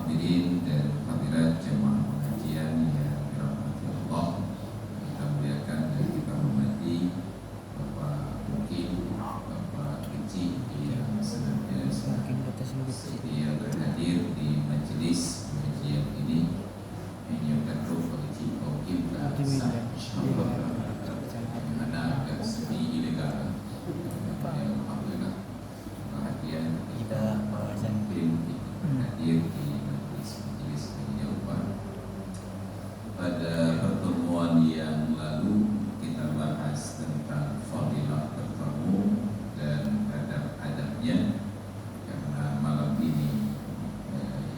hadirin dan hadirat jemaah pengajian yang dirahmati Allah, kita muliakan dan kita hormati Bapak Mukim, Bapak Kecil yang senantiasa setia berhadir di majelis pengajian ini. Yang kata Pak Kecil Mukim insyaallah mana agak semi ilegal. Alhamdulillah perhatian kita mungkin hadir di majelis ini pada pertemuan yang lalu kita bahas tentang fadilah bertemu dan adab-adabnya, karena malam ini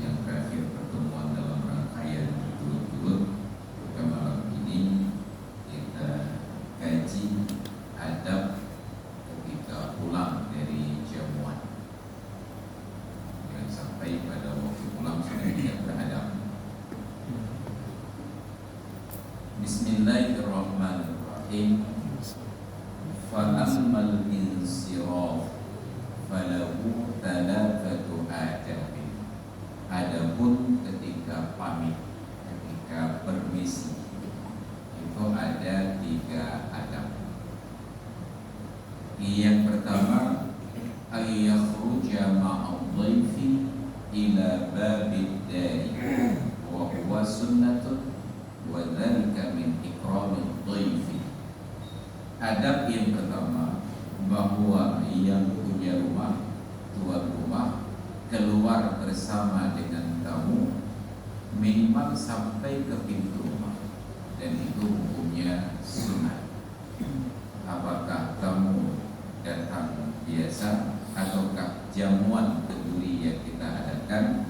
yang terakhir pertemuan dalam rangkaian berturut-turut, maka malam ini kita kaji adab ketika pulang dari jamuan. Jangan sampai pada waktu pulang sudah tidak beradab. Bismillahirrahmanirrahim. Fa'ammal insiraf falahu thalathatu adabin. Adapun ketika pamit, ketika permisi, itu ada 3 adab. Yang pertama, ayyakhruja ma'adh-dhaifi ila babid dari wa huwa sunnatun wa dzalika min ikramid dhaifi. Adab yang pertama, bahwa yang punya rumah, tuan rumah, keluar bersama dengan tamu minimal sampai ke pintu rumah, dan itu hukumnya sunnah. Apakah tamu datang biasa ataukah jamuan keduri yang kita adakan,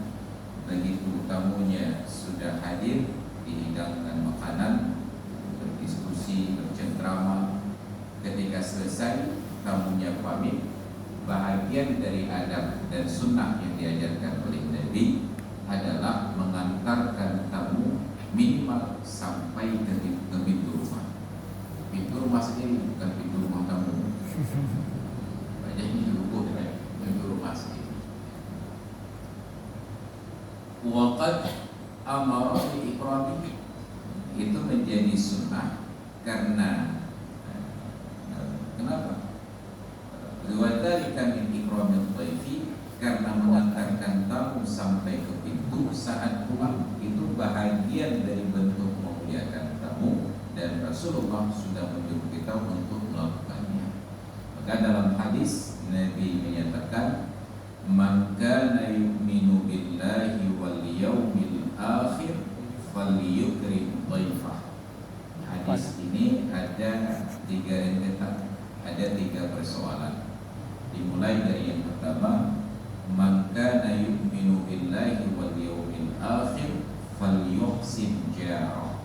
begitu tamunya sudah hadir, dihidangkan makanan, berdiskusi, bercengkrama. Ketika selesai tamunya pamit, bahagian dari adab dan sunnah yang diajarkan oleh Nabi adalah mengantarkan tamu minimal sampai ke pintu rumah. Pintu rumah sendiri, bukan pintu rumah tamu. Banyaknya lupa dengan pintu rumah sendiri. Waqad amara bi ikrami, itu menjadi sunnah karena kenapa? Wadhalika min ikramil dhaifi, karena mengantarkan tamu sampai ke pintu saat pulang itu bahagian dari bentuk memuliakan tamu, dan Rasulullah sudah menyuruh kita untuk melakukannya. Maka dalam hadis Nabi menyatakan, man kana yu'minu billahi wal yawmil akhir falyukrim dhaifah. Hadis ini ada 3 rentetan, ada 3 persoalan. Dimulai dari yang pertama, man kana yu'minu billahi wal yawmil akhir falyuhsin jarah.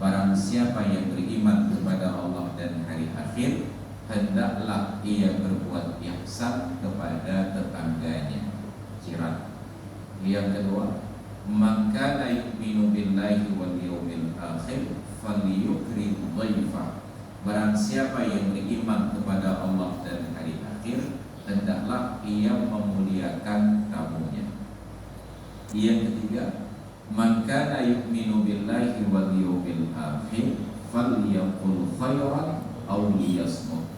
Barang siapa yang beriman kepada Allah dan hari akhir, hendaklah ia berbuat ihsan kepada tetangganya, jiran. Yang kedua, man kana yu'minu billahi wal yawmil akhir falyukrim dhaifah. Barang siapa yang beriman kepada Allah dan hari akhir, hendaklah ia memuliakan tamunya. Yang ketiga, man kana yu'minu billahi wal yawmil akhir falyaqul khairan aw liyasmut.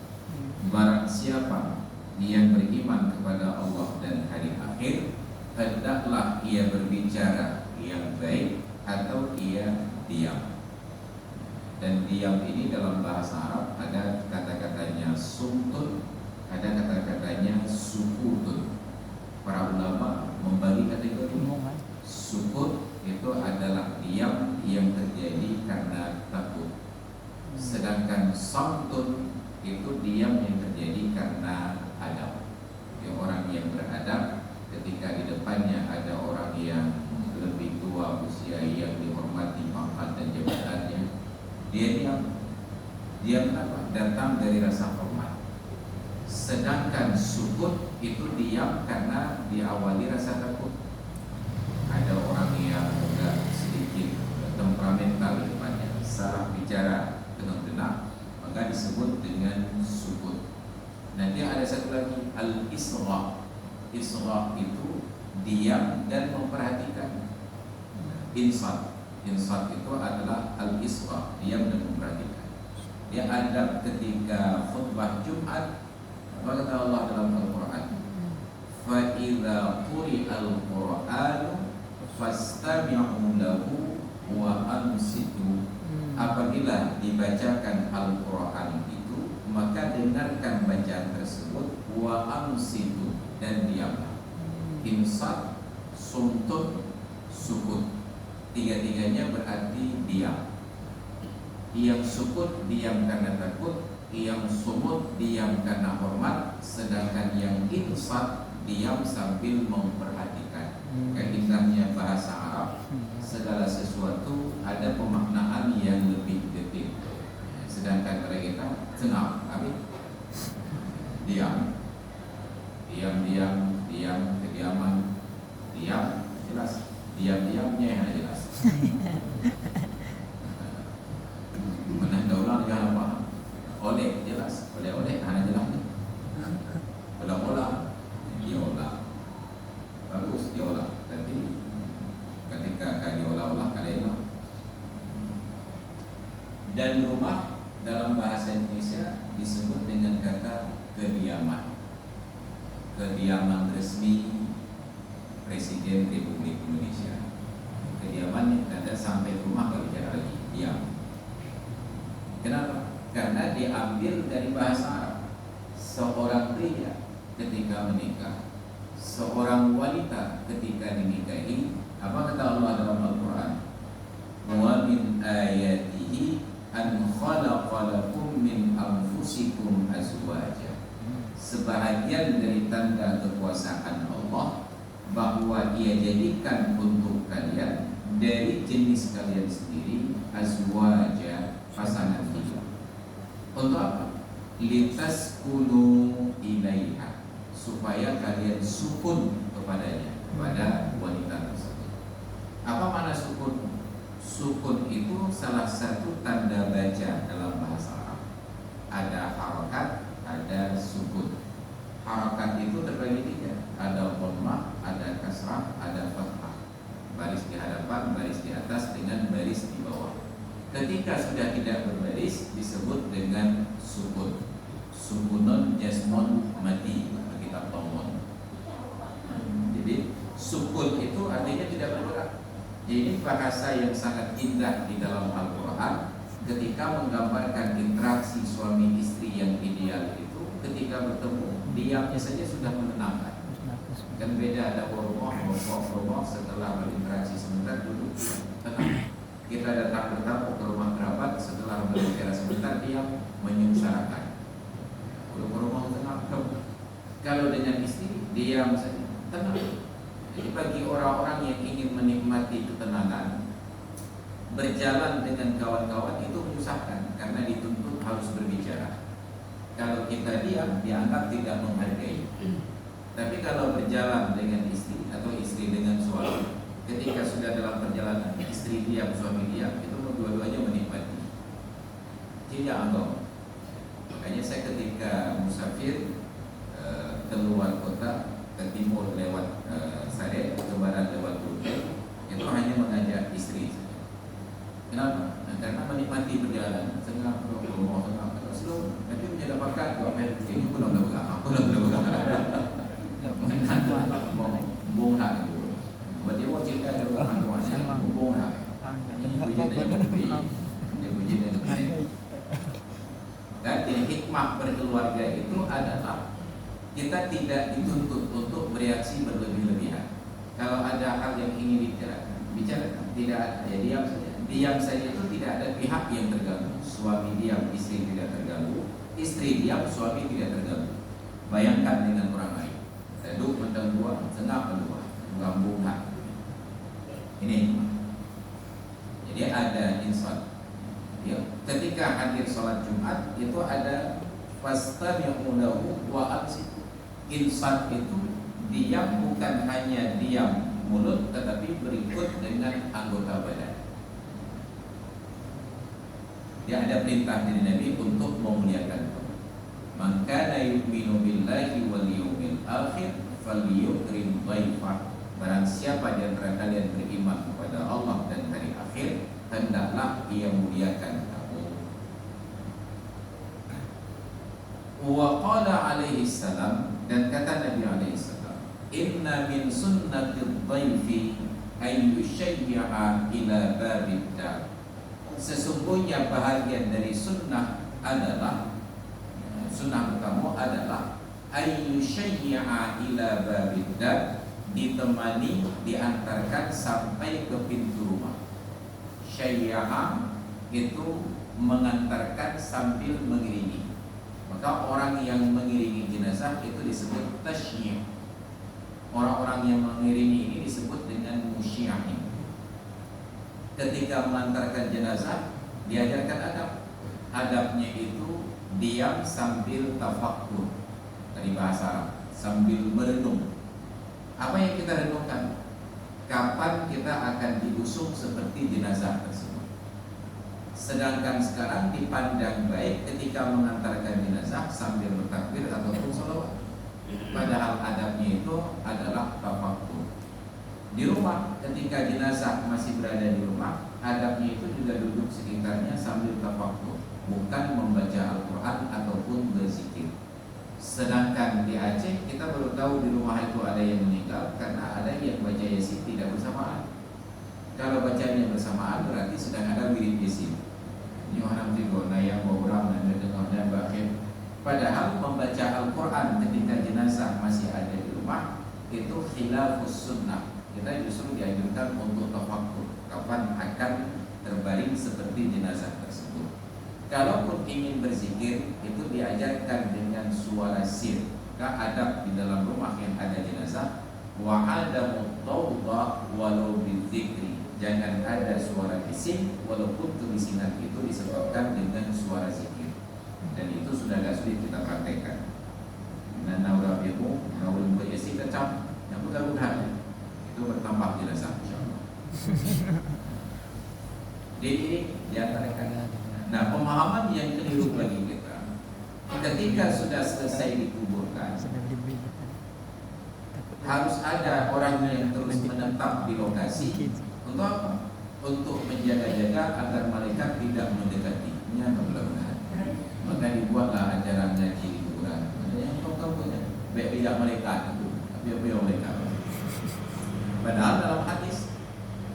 Barang siapa yang beriman kepada Allah dan hari akhir, hendaklah ia berbicara yang baik atau ia diam. Dan diam ini dalam bahasa Arab ada kata-katanya sumtun, ada kata-katanya sukutun. Para ulama membagi kategori. Sukut itu adalah diam yang terjadi karena takut. Sedangkan samtun itu diam yang terjadi karena adab. Ya, orang yang beradab ketika di depannya ada orang yang lebih tua usia, yang dihormati pangkat dan jabatannya, dia diam. Dia kenapa? Datang dari rasa hormat. Sedangkan sukut itu diam karena diawali rasa takut. Ada orang yang agak sedikit temperamental di depannya, salah bicara tenang-tenang, maka disebut dengan sukut. Nanti ada satu lagi, al-isra. Isra itu diam dan memperhatikan. insat. Insat itu adalah al-isra, diam dan memperhatikan. Dia adab ketika khutbah Jumat. Apa kata Allah dalam Al-Quran? Fa idza quri'al Qur'anu fastami'u lahu wa ansitu. Apabila dibacakan Al-Quran itu, maka dengarkan bacaan tersebut, wa ansitu, dan diamlah. Insat, sumtun, sukut, tiga-tiganya berarti diam. Yang sukut diam karena takut, yang sumut diam karena hormat, sedangkan yang insat diam sambil memperhatikan. Keindahnya bahasa Arab, segala sesuatu ada pemaknaan yang lebih detail. Sedangkan pada kita senang, diam, kediaman, diam, jelas, diamnya yang jelas. Menandaulah jangan apa, oleh jelas, oleh hanya jelas. Olah, diolah, bagus diolah. Tapi ketika akan diolah kalian. Dan rumah dalam bahasa Indonesia disebut dengan kata kediaman. Kediaman resmi Presiden Republik Indonesia. Kediaman ada sampai rumah kalau bicara lagi diam. Kenapa? Karena diambil dari bahasa Arab. Seorang pria ketika menikah, seorang wanita ketika dinikahi, apa kata Allah dalam Al-Quran? Wa min ayatihi an khalaqa lakum min anfusikum azwaja. Sebahagian dari tanda kekuasaan Allah bahwa Ia jadikan untuk kalian dari jenis kalian sendiri azwaja, pasangan hidup. Untuk apa? Litaskunu ilaiha, supaya kalian sukun kepadanya, kepada wanita tersebut. Apa makna sukun? Sukun itu salah satu tanda baca dalam bahasa Arab. Ada harakat, ada sukun. Harakat itu terbagi tiga. Ada dhammah, ada kasrah, ada fathah. Baris di hadapan, baris di atas, dengan baris di bawah. Ketika sudah tidak berbaris disebut dengan sukun. Sukunun jasmun mati, kita tombol. Jadi sukun itu artinya tidak bergerak. Ini bahasa yang sangat indah di dalam Al-Quran ketika menggambarkan interaksi suami istri yang ideal itu. Ketika bertemu, diamnya saja sudah menenangkan. Kan beda, ada roboh setelah berinteraksi sebentar duduk tenang. Kita datang bertamu ke rumah kerabat, setelah berbicara sebentar diam menyungsarakan. Rumah tenang. Kalau dengan istri diam saja tenang. Jadi bagi orang-orang yang ingin menikmati ketenangan, berjalan dengan kawan-kawan itu menyusahkan karena dituntut harus berbicara. Kalau kita diam, dianggap tidak menghargai. Tapi kalau berjalan dengan istri atau istri dengan suami, ketika sudah dalam perjalanan, istri diam, suami diam, itu dua-duanya menikmati. Tidak anggap. Makanya saya ketika musafir keluar kota, ke timur lewat Sare, ke barat lewat Turki, itu hanya mengajak istri. Kenapa? Karena menikmati perjalanan. Setengah rumah, setengah slow. Nanti punya dapatkan, ini pun udah buka, aku udah buka. Bunga itu. Berarti wajib ada rumah bunga. Ini pujian yang lebih. Ini pujian yang lebih. Dan hikmah berkeluarga itu adalah kita tidak dituntut untuk bereaksi berlebih-lebihan. Kalau ada hal yang ingin bicarakan, tidak ada, ya diam saja. Diam saja itu tidak ada pihak yang terganggu. Suami diam, istri tidak terganggu. Istri diam, suami tidak terganggu. Bayangkan dengan orang lain. Duduk mentang dua, tengah berdua, gambung hak. Ini. Jadi ada insat. Ya, ketika hadir sholat Jumat itu ada fastami'u lahu wa ansitu. Insat itu diam, bukan hanya diam mulut, tetapi berikut dengan anggota badan. Dia ada perintah dari Nabi untuk memuliakan. Man kana yu'minu billahi wal yawmil akhir falyukrim dhaifah. barang siapa di antara kalian beriman kepada Allah dan hari akhir, hendaklah ia muliakan kamu. Wa qala alaihi salam, dan kata Nabi alaihi salam, inna min sunnatil dhaifi ay yushayyi'a ila babid dar. Sesungguhnya bahagian dari sunnah adalah, sunnah kamu adalah ay yushayyi'a ila babid dar, ditemani, diantarkan sampai ke pintu rumah. Syayya'a itu mengantarkan sambil mengiringi. Maka orang yang mengiringi jenazah itu disebut tasyyi'. Orang-orang yang mengiringi ini disebut dengan musyi'in. Ketika mengantarkan jenazah diajarkan adab. Adabnya itu diam sambil tafakkur. Dari bahasa Arab, sambil merenung. Apa yang kita renungkan? Kapan kita akan diusung seperti jenazah tersebut? Sedangkan sekarang dipandang baik ketika mengantarkan jenazah sambil bertakbir ataupun sholawat. Padahal adabnya itu adalah tafakkur. Di rumah ketika jenazah masih berada di rumah, adabnya itu juga duduk sekitarnya sambil tafakkur, bukan membaca Al-Quran ataupun berzikir. Sedangkan di Aceh kita baru tahu di rumah itu ada yang meninggal karena ada yang baca Yasin tidak bersamaan. Kalau bacanya bersamaan berarti sedang ada wirid Yasin. Ini orang tiga, yang orang dan dengarnya bakhir. Padahal membaca Al-Quran ketika jenazah masih ada di rumah itu khilafus sunnah. Kita justru dianjurkan untuk tafakkur kapan akan terbaring seperti jenazah tersebut. Kalaupun ingin berzikir itu diajarkan dengan suara sir. Maka adab di dalam rumah yang ada jenazah, wa adamu tawbah walau bizikri. Jangan ada suara bising walaupun kebisinan itu disebabkan dengan suara zikir. Dan itu sudah agak sulit kita praktekkan. Dan naura biru, naura berisi kecam, yang mudah-mudahan itu bertambah jenazah insyaallah. Jadi ini diantarakan. Nah, pemahaman yang keliru bagi kita, ketika sudah selesai dikuburkan, harus ada orang yang terus menetap di lokasi. Untuk apa? Untuk menjaga-jaga agar malaikat tidak mendekatinya berlebihan. Maka dibuatlah ajaran ngaji di kuburan. Yang kau punya, tidak malaikat itu, tapi apa yang malaikat? Padahal dalam hadis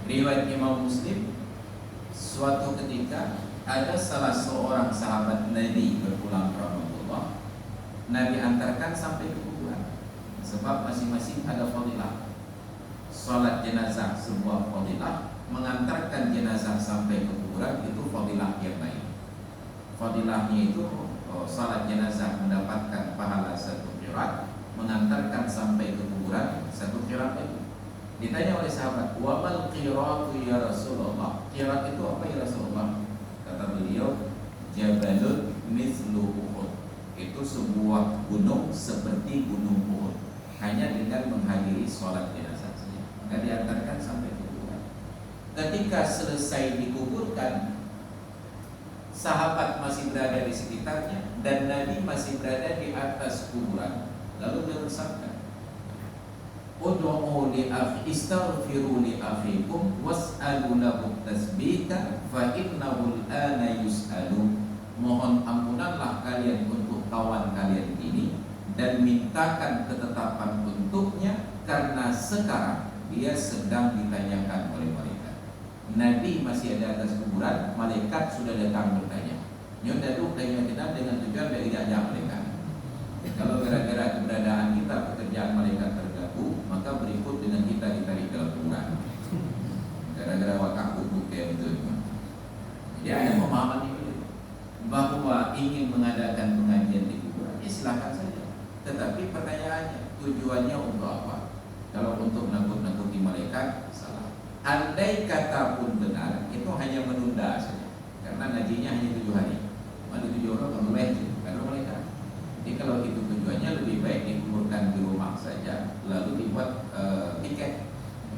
riwayat Imam Muslim, suatu ketika ada salah seorang sahabat Nabi berpulang ke Rasulullah. Nabi antarkan sampai ke kuburan, sebab masing-masing ada fadilah. Salat jenazah sebuah fadilah, mengantarkan jenazah sampai ke kuburan itu fadilah yang lain. Fadilahnya itu salat jenazah mendapatkan pahala 1 qirat, mengantarkan sampai ke kuburan 1 qirat itu. Ditanya oleh sahabat, wa mal qiratu ya Rasulullah? Qirat itu apa ya Rasulullah? Kata beliau, jabalun mithlu Uhud. Itu sebuah gunung seperti gunung Uhud, hanya dengan menghadiri sholat jenazah saja. Maka diantarkan sampai ke kuburan. Ketika selesai dikuburkan, sahabat masih berada di sekitarnya dan Nabi masih berada di atas kuburan. Lalu dia bersabda, ud'u li akhi, istaghfiru li akhikum was'alu lahu tasbita fa innahu al-ana yus'alu. Mohon ampunanlah kalian untuk kawan kalian ini dan mintakan ketetapan untuknya karena sekarang dia sedang ditanyakan oleh malaikat. Nabi masih ada atas kuburan, malaikat sudah datang bertanya. Nyo daduk tanya kita dengan tujuan biar tidak ajak malaikat. Kalau gara-gara keberadaan kita pekerjaan malaikat terganggu, maka berikut dengan kita ditarik dalam kuburan. Gara-gara wakaf buku kayak itu. Jadi ada pemahaman ini bahwa ingin mengadakan pengajian di kuburan, ya silakan saja. Tetapi pertanyaannya, tujuannya untuk apa? Kalau untuk nakut-nakuti malaikat, salah. Andai kata pun benar, itu hanya menunda saja. Karena ngajinya hanya 7 hari. Ada 7 orang kan boleh, karena malaikat. Jadi kalau itu tujuannya, lebih baik dikuburkan di rumah saja, lalu dibuat tiket.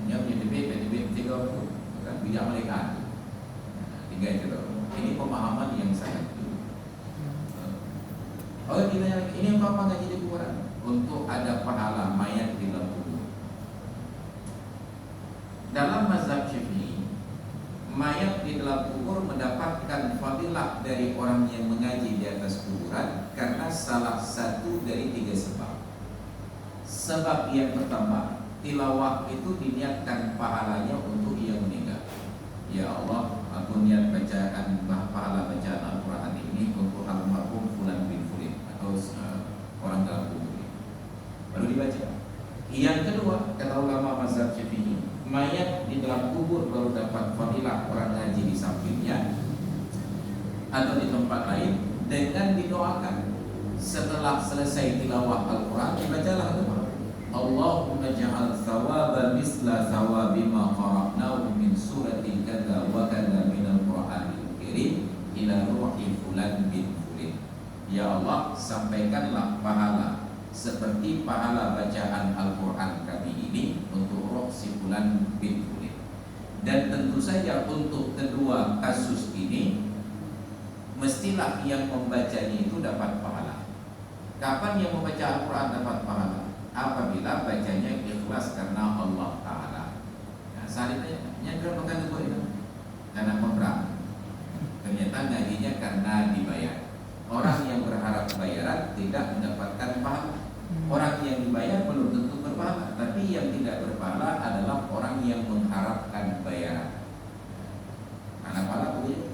Punya debit 3 orang, kan bijak malaikat. 3 itu. Ini pemahaman yang sangat dulu. Oh, ditanya lagi, ini apa ngaji di kuburan? Untuk ada pahala mayat di dalam kubur. dalam mazhab Syafi'i, mayat di dalam kubur mendapatkan fadilah dari orang yang mengaji di atas kuburan karena salah satu dari 3 sebab. Sebab yang pertama, tilawah itu diniatkan pahalanya untuk yang meninggal. Ya Allah, aku niat bacaan pahala bacaan Al-Quran ini untuk almarhum Fulan bin Fulan atau orang dalam kubur ini. Baru dibaca. Yang kedua, kata ulama mazhab Syafi'i, mayat di dalam kubur baru dapat fadilah orang haji di sampingnya atau di tempat lain dengan didoakan. Setelah selesai tilawah Al-Quran, dibacalah doa. Allahumma ja'al thawaba misla thawabi ma qara'nahu min surati kadza wa kadza min al-Qur'anil Karim ila ruhi fulan bin fulan. Ya Allah, sampaikanlah pahala seperti pahala bacaan Al-Quran kami ini untuk roh si fulan bin fulan. Dan tentu saja untuk kedua kasus ini mestilah yang membacanya itu dapat pahala. Kapan yang membaca Al-Quran dapat pahala? Apabila bacanya ikhlas karena Allah Ta'ala. Nah, salibnya yang makan itu karena pemberang. Ternyata ngajinya karena dibayar. Orang yang berharap bayaran tidak mendapatkan pahala. Orang yang dibayar belum tentu berpahala, tapi yang tidak berpahala adalah orang yang mengharapkan bayaran. Karena pahala begitu.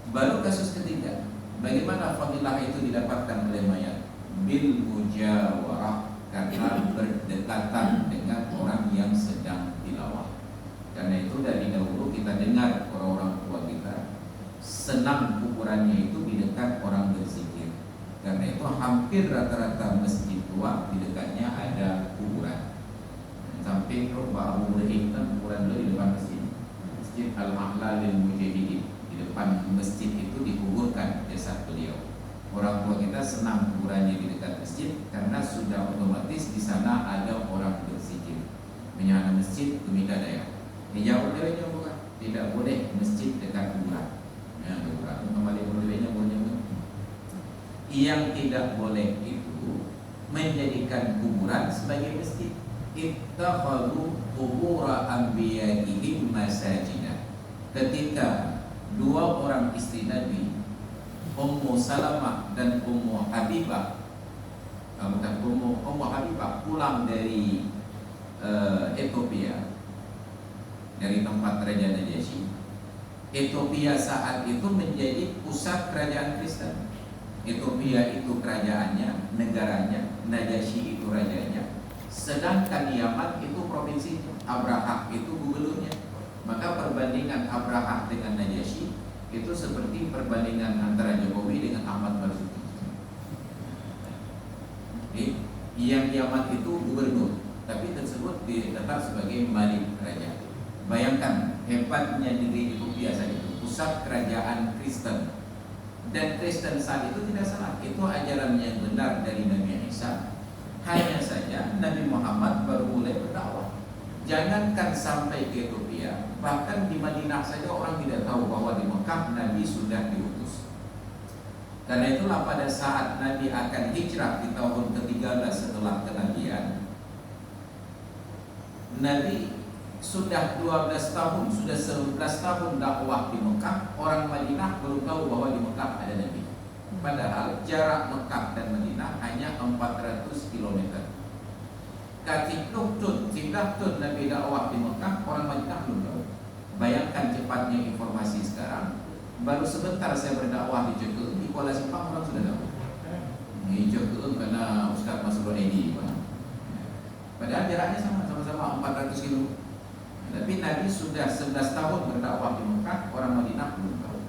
Baru kasus ketiga, bagaimana fadilah itu didapatkan oleh mayat? Bil mujawarah, karena berdekatan dengan orang yang sedang tilawah. Karena itu dari dahulu kita dengar orang-orang tua kita senang kuburannya itu di dekat orang berzikir. Karena itu hampir rata-rata masjid tua di dekatnya ada kuburan. Samping rumah Abu Hurairah kan kuburan beliau di depan masjid. Masjid Al-A'la lil Mujahidin. Di depan masjid itu dikuburkan jasad beliau. Orang tua kita senang kuburannya di dekat masjid karena sudah otomatis di sana ada orang berzikir. Menyana masjid demikian daya. Jauh dari bukan. Tidak boleh masjid dekat kuburan. Ya, kuburan kembali bolehnya boleh. Yang tidak boleh itu menjadikan kuburan sebagai masjid. Ittakhadhu qubura anbiya'ihim masajida. Ketika dua orang istri Nabi, Ummu Salamah dan Ummu Habibah, Ummu Habibah pulang dari Ethiopia, dari tempat Raja Najasyi. Ethiopia saat itu menjadi pusat kerajaan Kristen. Ethiopia itu kerajaannya, negaranya, Najasyi itu rajanya. Sedangkan Yaman itu provinsi, Abraha itu gubernurnya. Maka perbandingan Abraha dengan Najasyi itu seperti perbandingan antara Jokowi dengan Ahmad Basuki. Yang Yaman itu gubernur, tapi tersebut ditetap sebagai malik raja. Bayangkan hebatnya negeri Ethiopia saat itu, pusat kerajaan Kristen. Dan Kristen saat itu tidak salah, itu ajaran yang benar dari Nabi Isa. Hanya saja Nabi Muhammad baru mulai berdakwah. Jangankan sampai ke Ethiopia, bahkan di Madinah saja orang tidak tahu bahwa di Mekah Nabi sudah diutus. Karena itulah pada saat Nabi akan hijrah di tahun ke-13 setelah kenabian, Nabi sudah 12 tahun, sudah 11 tahun dakwah di Mekah. Orang Madinah belum tahu bahwa di Mekah ada Nabi. Padahal jarak Mekah dan Madinah hanya 400 km. Ketika Nabi dakwah di Mekah, orang Madinah belum tahu. Bayangkan cepatnya informasi sekarang. Baru sebentar saya berdakwah di Jogja, di Kuala Simpang orang sudah tahu. Di Jogja karena Ustaz Masrur Edi. Padahal jaraknya sama-sama 400 km. Tapi Nabi sudah 11 tahun berdakwah di Mekah, orang Madinah belum tahu.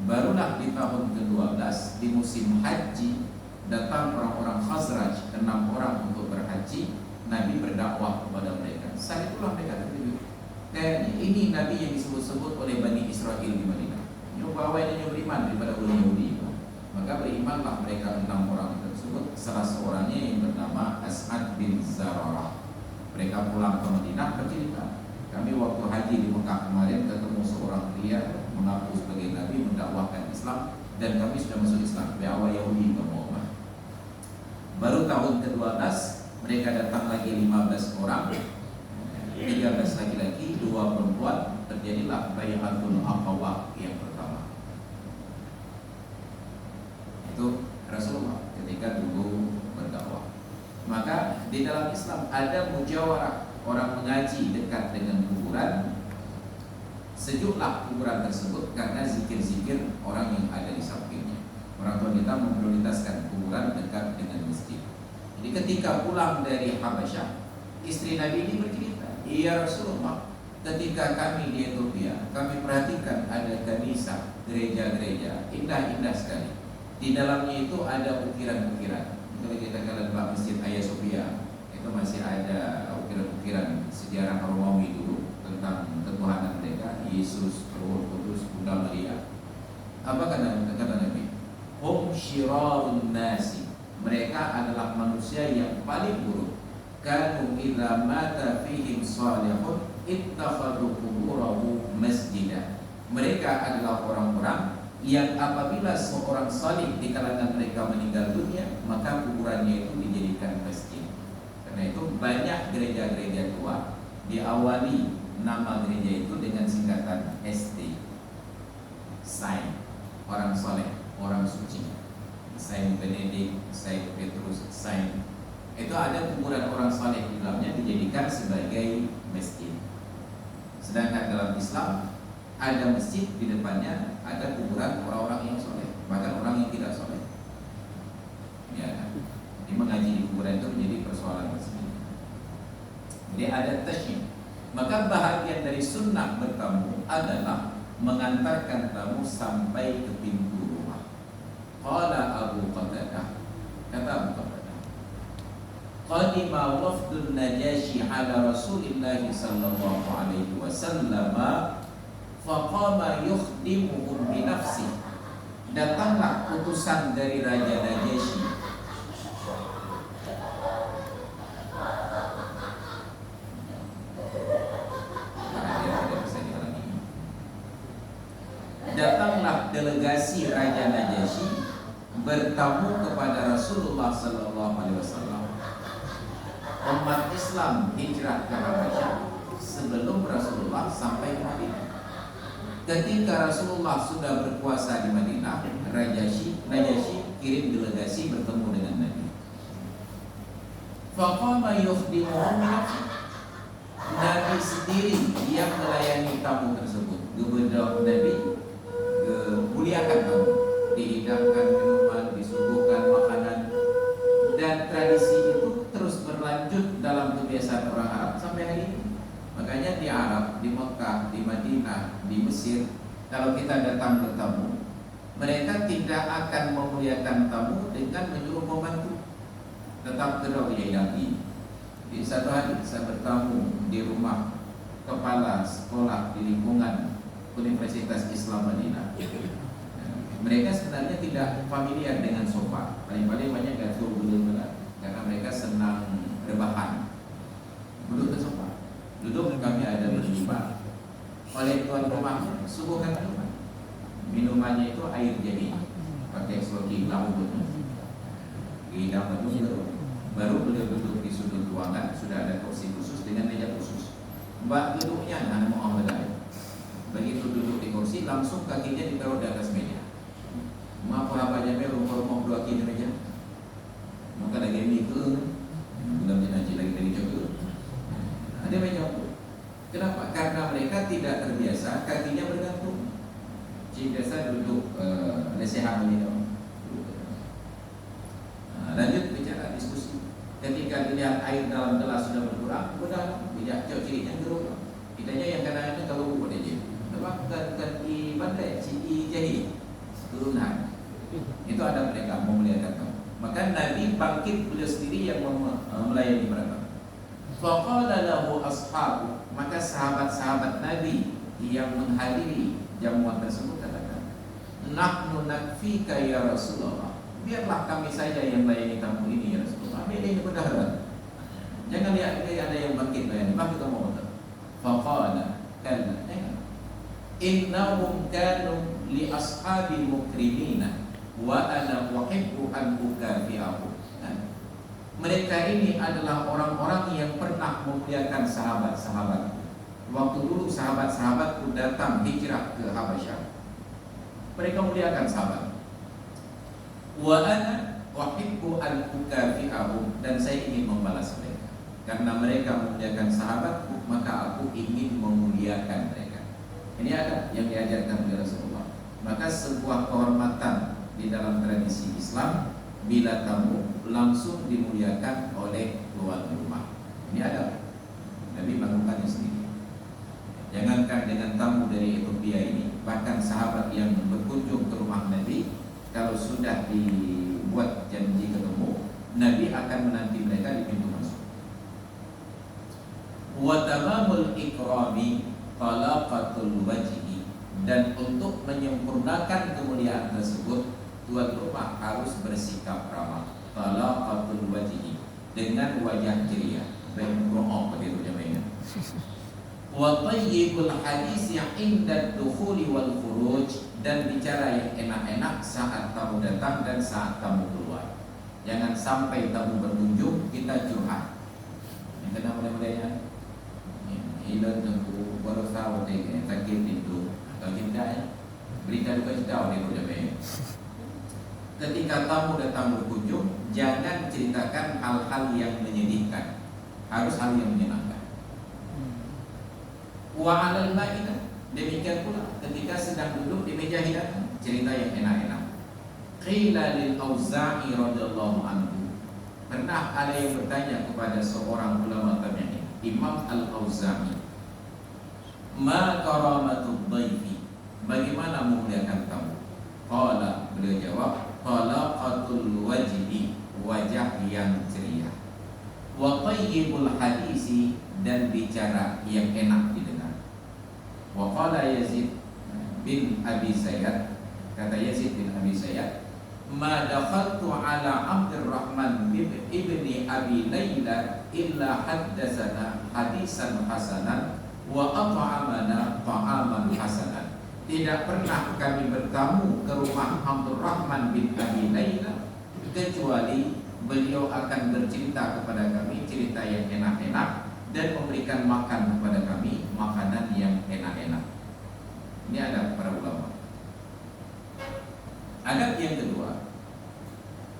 Barulah di tahun ke-12 di musim haji datang orang-orang Khazraj, 6 orang untuk berhaji. Nabi berdakwah kepada mereka. Saat itulah mereka terkejut. Kayaknya ini Nabi yang disebut-sebut oleh Bani Israel di Madinah. Yang bahwa ini beriman daripada orang Yahudi. Maka berimanlah mereka 6 orang tersebut. Salah seorangnya yang bernama As'ad bin Zararah. Mereka pulang ke Madinah bercerita. Kami waktu haji di Mekah kemarin ketemu seorang pria mengaku sebagai Nabi, mendakwahkan Islam, dan kami sudah masuk Islam. Biawa Yahudi Muhammad. Baru tahun ke-12 mereka datang lagi 15 orang 13 laki-laki, 2 perempuan, terjadilah Bai'atul Aqabah yang pertama. Itu Rasulullah ketika dulu berdakwah. Maka di dalam Islam ada mujawarah, orang mengaji dekat dengan kuburan, sejuklah kuburan tersebut karena zikir-zikir orang yang ada di sampingnya. Orang tua kita memprioritaskan kuburan dekat dengan masjid. Jadi ketika pulang dari Habasyah, istri Nabi ini bercerita, "Ya Rasulullah, ketika kami di Ethiopia, kami perhatikan ada kanisa, gereja-gereja indah-indah sekali. Di dalamnya itu ada ukiran-ukiran. Kalau kita kalian Pak Masjid Hagia Sophia, itu masih ada ukiran-ukiran sejarah Romawi dulu tentang ketuhanan mereka, Yesus, Roh Kudus, Bunda Maria. Apa kata Nabi? Hum syirarun nasi. Mereka adalah manusia yang paling buruk. Kanu idza mata fihim salihun ittakhadhu quburahu masjidan. Mereka adalah orang-orang yang apabila seorang salih di kalangan mereka meninggal dunia, maka kuburannya itu dijadikan masjid. Karena itu banyak gereja-gereja tua diawali nama gereja itu dengan singkatan ST, Saint, orang saleh, orang suci. Saint Benedict, Saint Petrus, Saint. Itu ada kuburan orang saleh di dalamnya dijadikan sebagai masjid. Sedangkan dalam Islam ada masjid, di depannya ada kuburan orang-orang yang soleh, bahkan orang yang tidak soleh. Ya, jadi mengaji di kuburan itu menjadi persoalan masjid. Jadi ada tasyim. Maka bahagian dari sunnah bertamu adalah mengantarkan tamu sampai ke pintu rumah. Qala Abu Qatadah, kata Abu Qatadah, qadima wafdun Najasyi ala Rasulillah sallallahu alaihi wasallam faqama yukhdimuhum binafsi. Datanglah utusan dari Raja Najasyi. Datanglah delegasi Raja Najasyi bertamu kepada Rasulullah sallallahu alaihi wasallam. Umat Islam hijrah ke Habasyah sebelum Rasulullah sampai ke Madinah. Ketika Rasulullah sudah berkuasa di Madinah, Najasyi kirim delegasi bertemu dengan Nabi. Faqama yukhdimuhum min nafsihi. Nabi sendiri yang melayani tamu tersebut. Gubernur Nabi muliakan tamu, dihidangkan minuman, disuguhkan makanan, dan tradisi itu terus berlanjut dalam kebiasaan orang Arab sampai hari ini. Makanya di Arab, di Mekah, di Madinah, di Mesir, kalau kita datang bertamu, mereka tidak akan memuliakan tamu dengan menyuruh pembantu, tetap terus dihidangi. Di satu hari saya bertamu di rumah kepala sekolah di lingkungan Universitas Islam Madinah. Mereka sebenarnya tidak familiar dengan sofa, paling-paling banyak gak suruh duduk karena mereka senang rebahan. Duduk di sofa, duduk kami ada berjumpa. Oleh tuan rumah suguhkan minuman. Minumannya itu air jadi, pakai sloki laut. Hidang dulu, baru beliau duduk di sudut ruangan, sudah ada kursi khusus dengan meja khusus. Mbak duduknya anak Muhammad Ali. Begitu duduk di kursi, langsung kakinya ditaruh di atas meja. Maaf apa aja rumah dua kaki di meja. Maka lagi ini ke, belum jenajah lagi dari jauh. Ada meja itu. Kenapa? Karena mereka tidak terbiasa kakinya bergantung. Jadi biasa duduk lesehan begini. Lanjut bicara diskusi. Ketika dilihat air dalam gelas sudah berkurang, udah tidak jauh cirinya geruk. Kitanya yang kadang-kadang kalau buat aja. Bahkan di pandai si jahi turunan. Itu ada mereka memuliakan kamu. Maka Nabi bangkit beliau sendiri yang melayani mereka. Faqala lahu ashabu, maka sahabat-sahabat Nabi yang menghadiri jamuan tersebut katakan, nahnu nakfika ya Rasulullah. Biarlah kami saja yang melayani tamu ini ya Rasulullah. Biar ini berdaharan. Jangan lihat ada yang bangkit layani. Bangkit kamu betul. Faqala kalla. Innahum kanu li ashabil mukrimina wa ana uhibbu an ukafi'ahu. Mereka ini adalah orang-orang yang pernah memuliakan sahabat-sahabat. Waktu dulu sahabat-sahabat datang hijrah ke Habasyah, mereka muliakan sahabat. Wa ana uhibbu an ukafi'ahum, dan saya ingin membalas mereka. Karena mereka memuliakan sahabatku, maka aku ingin memuliakan mereka. Ini ada yang diajarkan oleh Rasulullah. Maka sebuah kehormatan di dalam tradisi Islam, bila tamu langsung dimuliakan oleh tuan rumah. Ini ada, Nabi melakukannya sendiri. Jangankan dengan tamu dari Ethiopia ini, bahkan sahabat yang berkunjung ke rumah Nabi, kalau sudah dibuat janji ketemu, Nabi akan menanti mereka di pintu masuk. Wa tamamul ikrami talaqatul wajhi, dan untuk menyempurnakan kemuliaan tersebut, tuan rumah harus bersikap ramah. Talaqatul wajhi, dengan wajah ceria, baik ro'ok begitu namanya. Wa tayyibul hadis yang inda dukhuli wal khuruj, dan bicara yang enak-enak saat tamu datang dan saat tamu keluar. Jangan sampai tamu berkunjung kita curhat. Yang kena mulai-mulainya hilang tengku baru tahu deh sakit itu atau tidak ya. Berita duka cita oleh Nabi. Ketika tamu datang berkunjung, jangan ceritakan hal-hal yang menyedihkan, harus hal yang menyenangkan. Wa 'alal ma'idah, demikian pula ketika sedang duduk di meja hidangan, cerita yang enak-enak. Qila lil Auza'i radhiyallahu anhu, pernah ada yang bertanya kepada seorang ulama tabi'in, Imam Al-Auza'i, ma karamatud dhaifi, bagaimana memuliakan tamu? Qala, beliau jawab, talaqatul wajhi, wajah yang ceria, wa tayyibul hadisi, dan bicara yang enak didengar. Wa qala Yazid bin Abi Sayyad, kata Yazid bin Abi Sayyad, ma dakhaltu ala Abdurrahman ibni Abi Layla illa haddatsana hadisan hasanan wa at'amana ta'aman hasanan. Tidak pernah kami bertamu ke rumah Abdurrahman bin Abi Layla kecuali beliau akan bercerita kepada kami cerita yang enak-enak dan memberikan makan kepada kami makanan yang enak-enak. Ini ada para ulama. Adab yang kedua,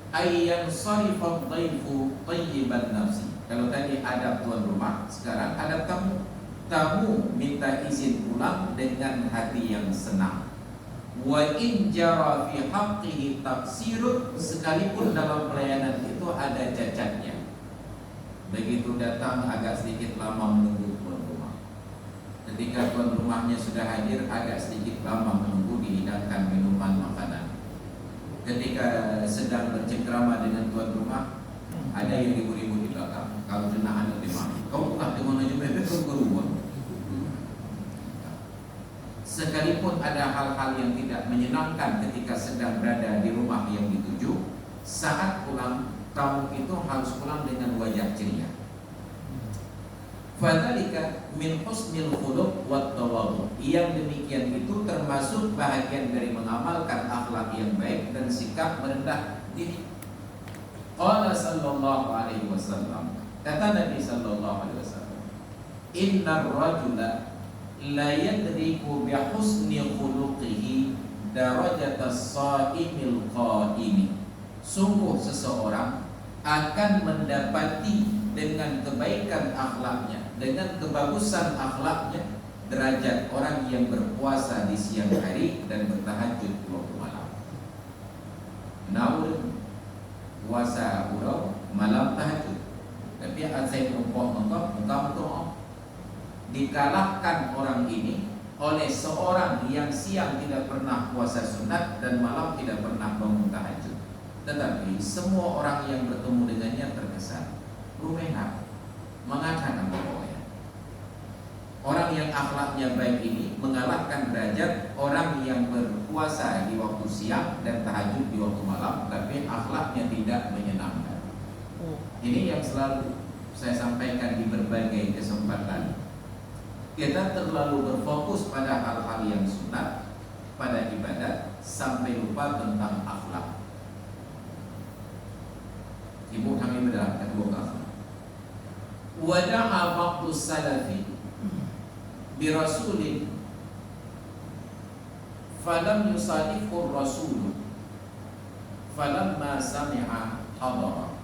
ayyan sarifad dhaifu thayyiban nafsi. Kalau tadi adab tuan rumah, sekarang adab tamu. Tamu minta izin pulang dengan hati yang senang. Wa in jara fi haqqihi taqsirun, sekalipun dalam pelayanan itu ada cacatnya. Begitu datang agak sedikit lama menunggu tuan rumah. Ketika tuan rumahnya sudah hadir, agak sedikit lama menunggu dihidangkan minuman makanan. Ketika sedang bercengkrama dengan tuan rumah, ada yang ribut-ribut di belakang. Kalau kena anak dimana, kau tak dengan aja bebek kau keluar. Sekalipun ada hal-hal yang tidak menyenangkan ketika sedang berada di rumah yang dituju, saat pulang tamu itu harus pulang dengan wajah ceria. Fadzalika min husnil khuluq wat tawadhu. Yang demikian itu termasuk bahagian dari mengamalkan akhlak yang baik dan sikap merendah diri. Qala sallallahu alaihi wasallam, kata Nabi sallallahu alaihi wasallam, innar rajula la yadriku bi husni khuluqihi darajatas shaimil qaimi. Sungguh seseorang akan mendapati dengan kebaikan akhlaknya, dengan kebagusan akhlaknya, derajat orang yang berpuasa di siang hari dan bertahajud di waktu malam. Namun puasa urau, malam tahajud, tapi asai rumpah engkau doa. Dikalahkan orang ini oleh seorang yang siang tidak pernah puasa sunat dan malam tidak pernah bangun tahajud. Tetapi semua orang yang bertemu dengannya terkesan rumeha, mengatakan pokoknya orang yang akhlaknya baik ini mengalahkan derajat orang yang berpuasa di waktu siang dan tahajud di waktu malam, tapi akhlaknya tidak menyenangkan. Ini yang selalu saya sampaikan di berbagai kesempatan. Kita terlalu berfokus pada hal-hal yang sunat, pada ibadat, sampai lupa tentang akhlak. Ibu kami berdalam kedua akhlak. Wada'a ba'du salafi bi rasulin falam yusadifur rasul falamma sami'a hadara.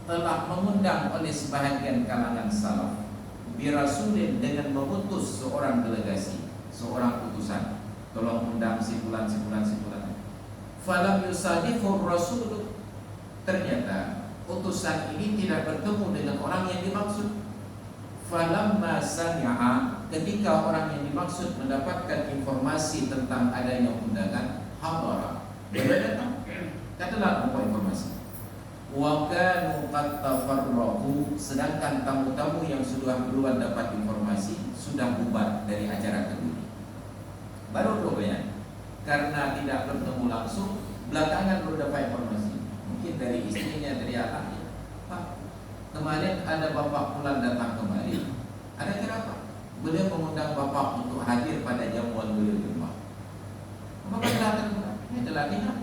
Telah mengundang oleh sebahagian kalangan salaf bi rasulin, dengan mengutus seorang delegasi, seorang utusan, tolong undang simpulan. Falam yusadifur rasul, ternyata utusan ini tidak bertemu dengan orang yang dimaksud. Falamma sami'a, ketika orang yang dimaksud mendapatkan informasi tentang adanya undangan, hadara, dia datang, katalah apa informasi. Wa kanu qad tafarraqu, sedangkan tamu-tamu yang sudah duluan dapat informasi sudah bubar dari acara kedua. Baru rupanya karena tidak bertemu langsung, belakangan baru dapat informasi. Mungkin dari istrinya, dari anaknya. Pak, kemarin ada bapak pulang datang kemari. Ada cara apa? Beliau mengundang bapak untuk hadir pada jamuan beliau di rumah. Bapak datang pulang. Ini telah ingat.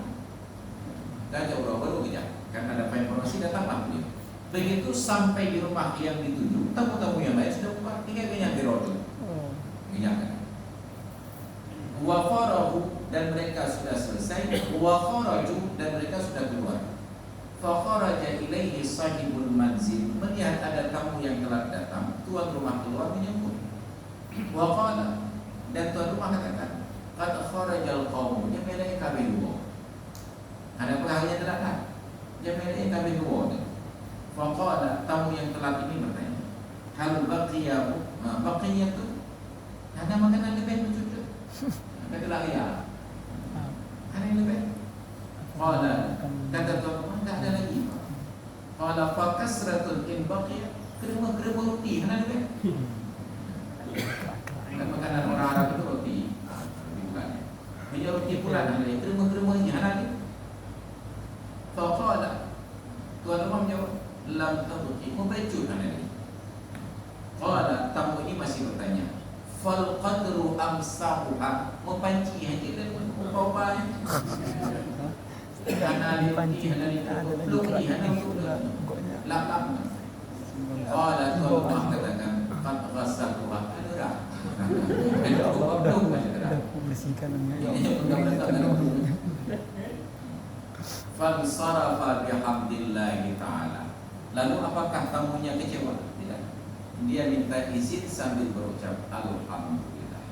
Dan jauh baru kejap. Karena dapat informasi datanglah beliau. Begitu sampai di rumah yang dituju, tamu-tamu yang lain sudah bubar. Tinggal kenyak di roti. Kenyakan. Wa farahu, dan mereka sudah selesai. Wa kharaju, dan mereka sudah keluar. Fa kharaja ilaihi sahibul manzil, melihat ada tamu yang telah datang, tuan rumah keluar menyambut. Wa qala, dan tuan rumah katakan, qad kharajal qaum, yang melai kami dua. Ada pegawainya telah datang, yang melai kami dua. Fa qala, tamu yang telah ini bertanya, hal baqiyatu, ada makanan lebih mencucut? Kata lagi ya, ada yang lebih. Qala, kata tuan rumah, tak ada lagi. Qala fa kasratun in baqiya, kerema roti, ada lebih. Dan makanan orang Arab itu roti, bukan. Dia roti pula ada, kerema ini ada lagi. Fa qala, tuan rumah menjawab, lam tabqi, mubacut ada lagi. Qala, tamu ini masih bertanya, fal qadru amsahuha, mempanci aja dan upah-upah. Hana dipanci, hana ditutup, hana ditutup, lap-lap. Qala tuan rumah katakan, qad ghasaluha, ada fansarafa bihamdillahi ta'ala. Lalu apakah tamunya kecewa? Tidak. Dia minta izin sambil berucap alhamdulillah.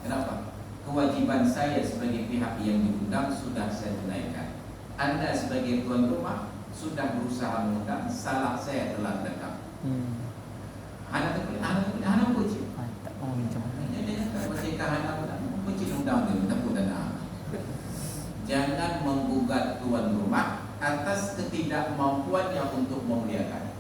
Kenapa? Kewajiban saya sebagai pihak yang diundang sudah saya tunaikan. Anda sebagai tuan rumah sudah berusaha mengundang, salah saya telah dekam. Anak puji. Tak mau bincang. Jangan menggugat tuan rumah atas ketidakmampuannya untuk memuliakan.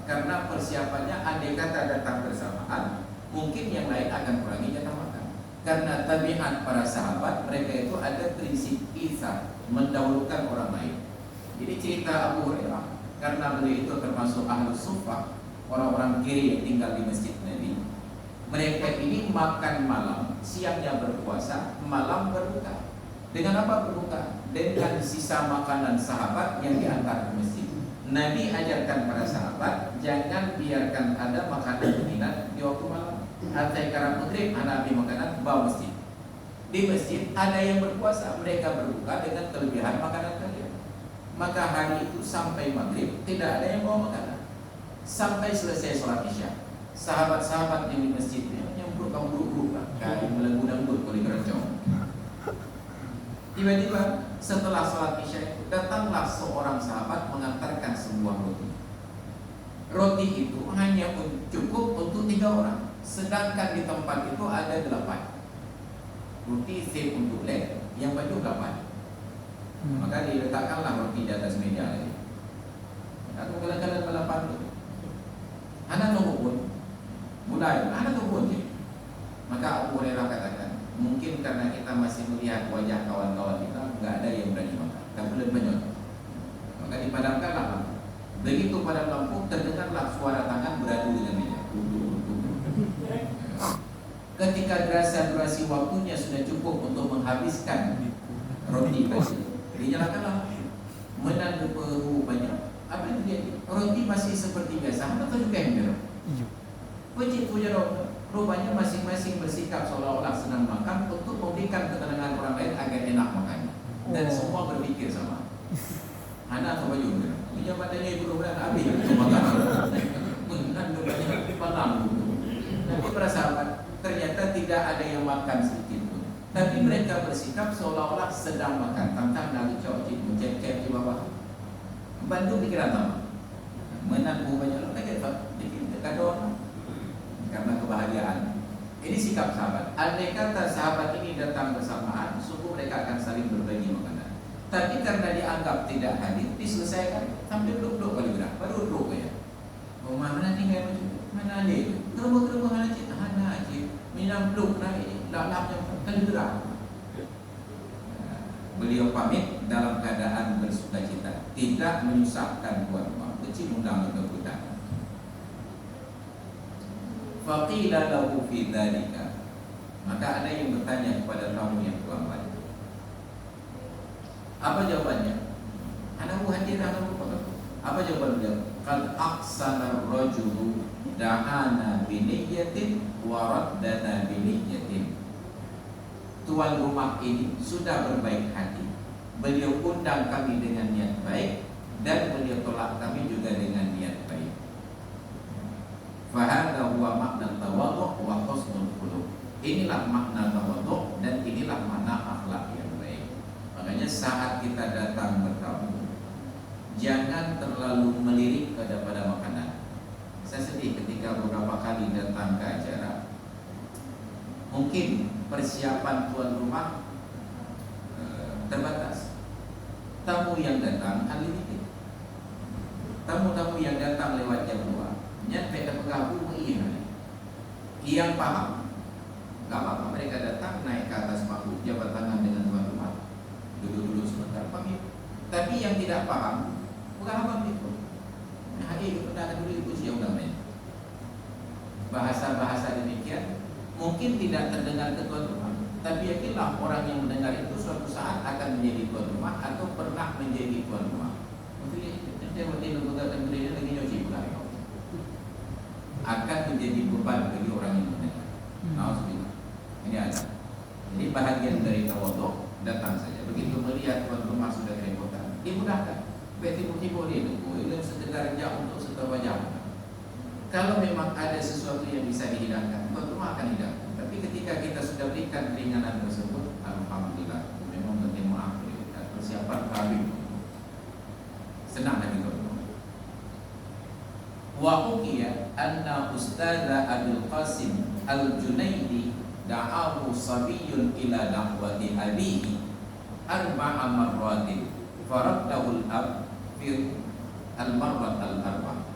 Karena persiapannya andai kata datang bersamaan, mungkin yang lain akan kurangi jatah makan. Karena tabiat para sahabat, mereka itu ada prinsip isa, mendahulukan orang lain. Jadi cerita Abu Hurairah, karena beliau itu termasuk ahlus suffah, orang-orang kiri yang tinggal di masjid Nabi. Mereka ini makan malam, siangnya berpuasa, malam berbuka. Dengan apa berbuka? Dengan sisa makanan sahabat yang diantar ke masjid. Nabi ajarkan para sahabat, jangan biarkan ada makanan minat di waktu malam. Artinya karena maghrib, Nabi makanan bawa masjid. Di masjid ada yang berpuasa, mereka berbuka dengan kelebihan makanan kalian. Maka hari itu sampai maghrib tidak ada yang bawa makanan. Sampai selesai sholat isya, sahabat-sahabat yang di masjid nyemprot buruk-buruk lah, kayak melenggu-lenggut oleh keroncong. Tiba-tiba setelah sholat isya itu datanglah seorang sahabat mengantarkan sebuah roti. Roti itu hanya cukup untuk 3 orang, sedangkan di tempat itu ada 8. Roti save untuk leg, yang baju 8. Maka diletakkanlah roti di atas meja lagi. Aku kadang-kadang balapan itu. Anak tunggu pun, mulai anak tunggu pun. Maka Abu Hurairah katakan, mungkin karena kita masih melihat wajah kawan-kawan kita, nggak ada yang berani makan, tak boleh banyak. Maka dipadamkanlah lampu. Begitu padam lampu, terdengarlah suara tangan beradu dengan meja. Ketika durasi waktunya sudah cukup untuk menghabiskan roti tadi, dinyalakanlah. Menang banyak. Apa yang terjadi? roti masih seperti biasa, atau juga ember. Wajib punya rupanya masing-masing bersikap seolah-olah senang makan untuk memberikan ketenangan orang lain agar enak makannya. Dan semua berpikir sama. Anak atau baju enggak? Punya badannya ibu beran habis untuk makan. Benar banyak malam. Tapi para sahabat ternyata tidak ada yang makan sedikit pun. Tapi mereka bersikap seolah-olah sedang makan. Tantang dari cocik mencet-cet di bawah. Bantu pikiran sama. Menangguh banyak lagi bikin dekadon karena kebahagiaan. Ini sikap sahabat. Andai kata sahabat ini datang bersamaan, sungguh mereka akan saling berbagi makanan. Tapi karena dianggap tidak hadir, diselesaikan sambil duduk kali berapa, baru duduk ya. Oh mana tinggal macam mana ada itu? Kerumah mana cik? Hana cik. Minum peluk naik, lalapnya tergerak. Beliau pamit dalam keadaan bersukacita, tidak menyusahkan tuan rumah, kecil undang kebutaan. Faqila lahu fi dzalika, maka ada yang bertanya kepada tamu yang terlambat. Apa jawabannya? Anak hadir anak apa jawaban beliau? Qad aqsana ar-rajulu da'ana bi niyyatin wa raddana bi niyyatin. Tuan rumah ini sudah berbaik hati. Beliau undang kami dengan niat baik dan beliau tolak kami juga dengan niat baik. Fahadha huwa makna tawadhu' wa husnul khuluq. Inilah makna tawadhu' dan inilah makna akhlak yang baik. Makanya saat kita datang bertamu, jangan terlalu melirik kepada makanan. Saya sedih ketika beberapa kali datang ke acara. Mungkin persiapan tuan rumah terbatas. Tamu yang datang unlimited. Tamu-tamu yang datang lewat jam 2 nyampe dan bergabung yang paham gak apa-apa, mereka datang naik ke atas panggung, jabat tangan dengan tuan rumah, duduk-duduk sebentar pamit. Tapi yang tidak paham bukan apa itu. Hari itu pernah dulu ibu siang namanya. Bahasa-bahasa demikian mungkin tidak terdengar ke tuan rumah, tapi yakinlah orang yang mendengar itu suatu saat akan menjadi tuan rumah atau pernah menjadi tuan rumah. Dia berarti lembaga dan budaya lagi nyuci bukan akan menjadi beban bagi orang yang mendengar. Nauzubillah. Ini ada. Jadi bahagian dari tawadhu datang saja. Begitu melihat tuan rumah sudah kerepotan, dimudahkan. Tiba-tiba dia tunggu, itu sekedar jam untuk seberapa jam. Kalau memang ada sesuatu yang bisa dihidangkan, tuan rumah akan hidangkan. Tapi ketika kita sudah berikan keringanan tersebut, alhamdulillah, memang berterima maaf kita persiapan kami senang lagi tuan rumah. Wa uqiya anna Ustadz Abdul Qasim Al-Junaidi da'ahu sabiyyun ila da'wati abihi arba'a marratin faraddahu al-ab fi al-marrat al-arba'.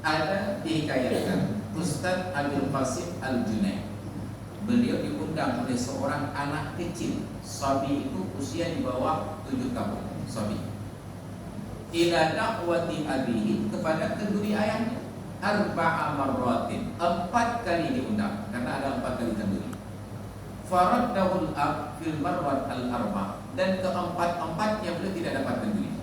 Ada dihikayatkan Ustadz Abdul Qasim Al-Junaidi, beliau diundang oleh seorang anak kecil. Sabi itu usia di bawah 7 tahun. Sabi ila da'wati abihi, kepada kenduri ayahnya, arba'a marratin, 4 kali diundang karena ada 4 kali kenduri. Faraddahul ab fil marrat al-arba', dan keempat-empatnya beliau tidak dapat kenduri.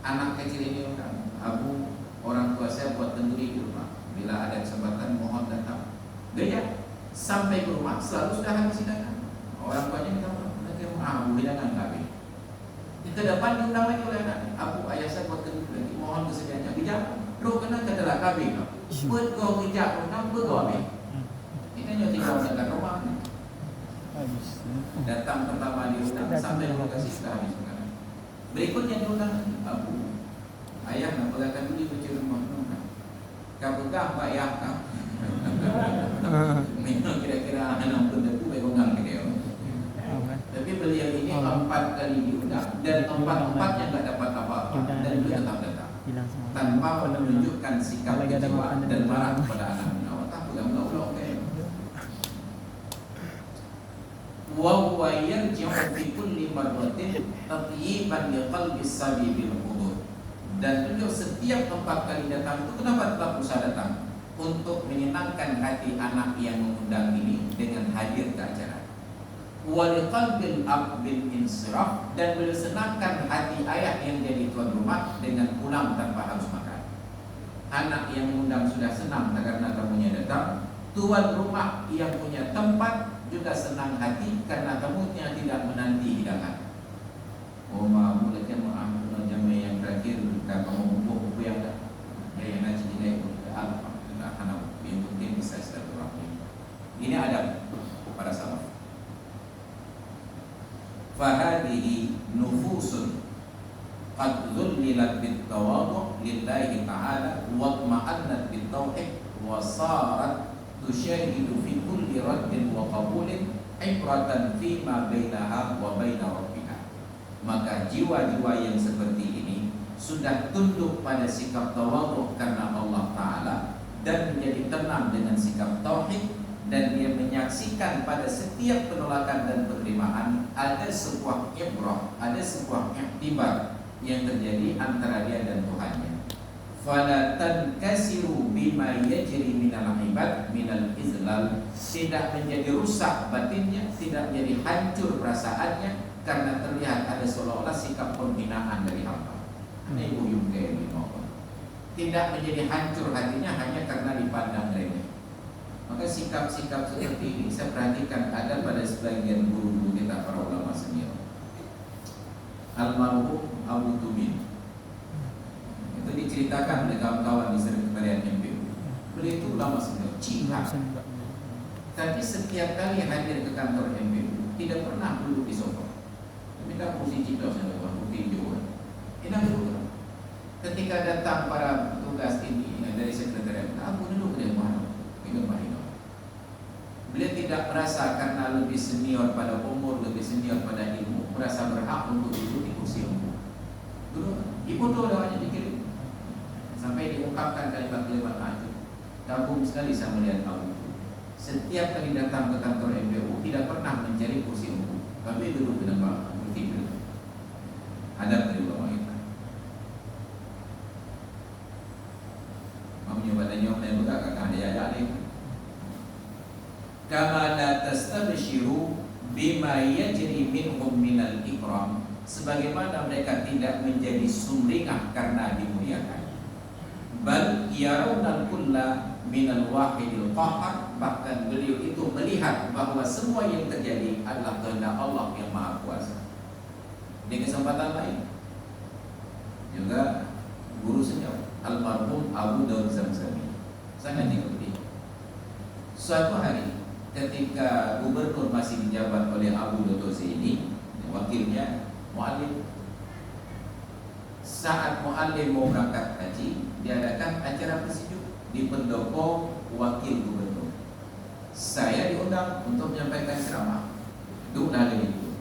Anak kecil ini undang, Abu, orang tua saya buat kenduri di rumah, bila ada kesempatan mohon datang. Gaya sampai ke rumah selalu sudah habis hidangan. Orang tuanya minta nanti Abu hidangan kami. Ke depan diundang lagi oleh anaknya, Abu, ayah saya buat kenduri lagi, mohon kesediaannya. Bijak, roh kena kadalah kami. Buat kau bijak, nak buat kau ambil. Ini hanya tinggal dengan rumah. Datang pertama diundang sampai lokasi sudah habis makanan. Berikutnya diundang Abu, ayah nak pegang dulu kunci rumah. Kau pegang Pak Ayah kau. Memang kira-kira anak pun itu pegang dia. Tapi beliau ini 4 kali diundang dan 4-empatnya nggak dapat apa-apa dan beliau tetap datang tanpa menunjukkan sikap kecewa dan marah kepada anak-anak. Tak pegang ulang kayak. Wa huwa yarji'u fi kulli marratin tatyiban liqalbi as-sabi bil hudur. Dan beliau setiap 4 kali datang itu kenapa tetap berusaha datang? Untuk menyenangkan hati anak yang mengundang ini dengan hadir ke acara. Waliqalbil ab bil insiraf, dan beliau senangkan hati ayah yang jadi tuan rumah dengan pulang tanpa harus makan. Anak yang mengundang sudah senang karena tamunya datang. Tuan rumah yang punya tempat juga senang hati karena tamunya tidak menanti hidangan. Oh mulai jam yang terakhir kamu buku yang ada yang ngaji ini alhamdulillah anak yang penting bisa silaturahmi. Ini adab para salaf. Fahadihi nufusun qad dhullilat bit-tawadhu lillahi ta'ala wa ma'annat bit-tauhid wa sarat tusyahidu fi kulli raddin wa qabulin ibratan fi ma bainaha wa baina rabbiha. Maka jiwa-jiwa yang seperti ini sudah tunduk pada sikap tawadhu karena Allah Ta'ala dan menjadi tenang dengan sikap tauhid, dan dia menyaksikan pada setiap penolakan dan penerimaan ada sebuah ibrah, ada sebuah iktibar yang terjadi antara dia dan Tuhannya. Fala tankasiru bima yajri minal ibad minal izlal, tidak menjadi rusak batinnya, tidak menjadi hancur perasaannya karena terlihat ada seolah-olah sikap pembinaan dari hamba. Tidak menjadi hancur hatinya hanya karena dipandang remeh. Maka sikap-sikap seperti ini saya perhatikan ada pada sebagian guru-guru kita, para ulama senior. Almarhum Abu Tumin itu diceritakan oleh kawan-kawan di sekretariat MPU. Beliau itu ulama senior, cina. Tapi setiap kali hadir ke kantor MPU tidak pernah duduk di sofa. Minta kursi cipta saya kursi hijau. Tidak duduk. Ketika datang para petugas ini dari sekretariat, Abu duduk di mana? Minum air. Beliau tidak merasa karena lebih senior pada umur, lebih senior pada ilmu, merasa berhak untuk duduk di kursi umum. Dulu, ibu tuh lewatnya dikirim. Sampai diungkapkan kalimat-kalimat itu. Kagum sekali saya melihat Abu. Setiap kali datang ke kantor MPU tidak pernah mencari kursi umum, tapi duduk di depan bertidur. Ada dari ulama kita. Mau nyoba tanya orang yang buka kakak dia ada ni. Kama la tastabshiru bima yajri minhum minal ikram, sebagaimana mereka tidak menjadi sumringah karena dimuliakan. Bal yarawna kulla minal wahidil qahar, bahkan beliau itu melihat bahwa semua yang terjadi adalah kehendak Allah yang Maha Kuasa. Di kesempatan lain juga guru senior almarhum Abu Daud Zamzami sangat diikuti. Suatu hari ketika gubernur masih dijabat oleh Abu Daud ini, wakilnya Muallim, saat Muallim mau berangkat haji, diadakan acara bersejuk di pendopo wakil gubernur. Saya diundang untuk menyampaikan ceramah. Itu dari itu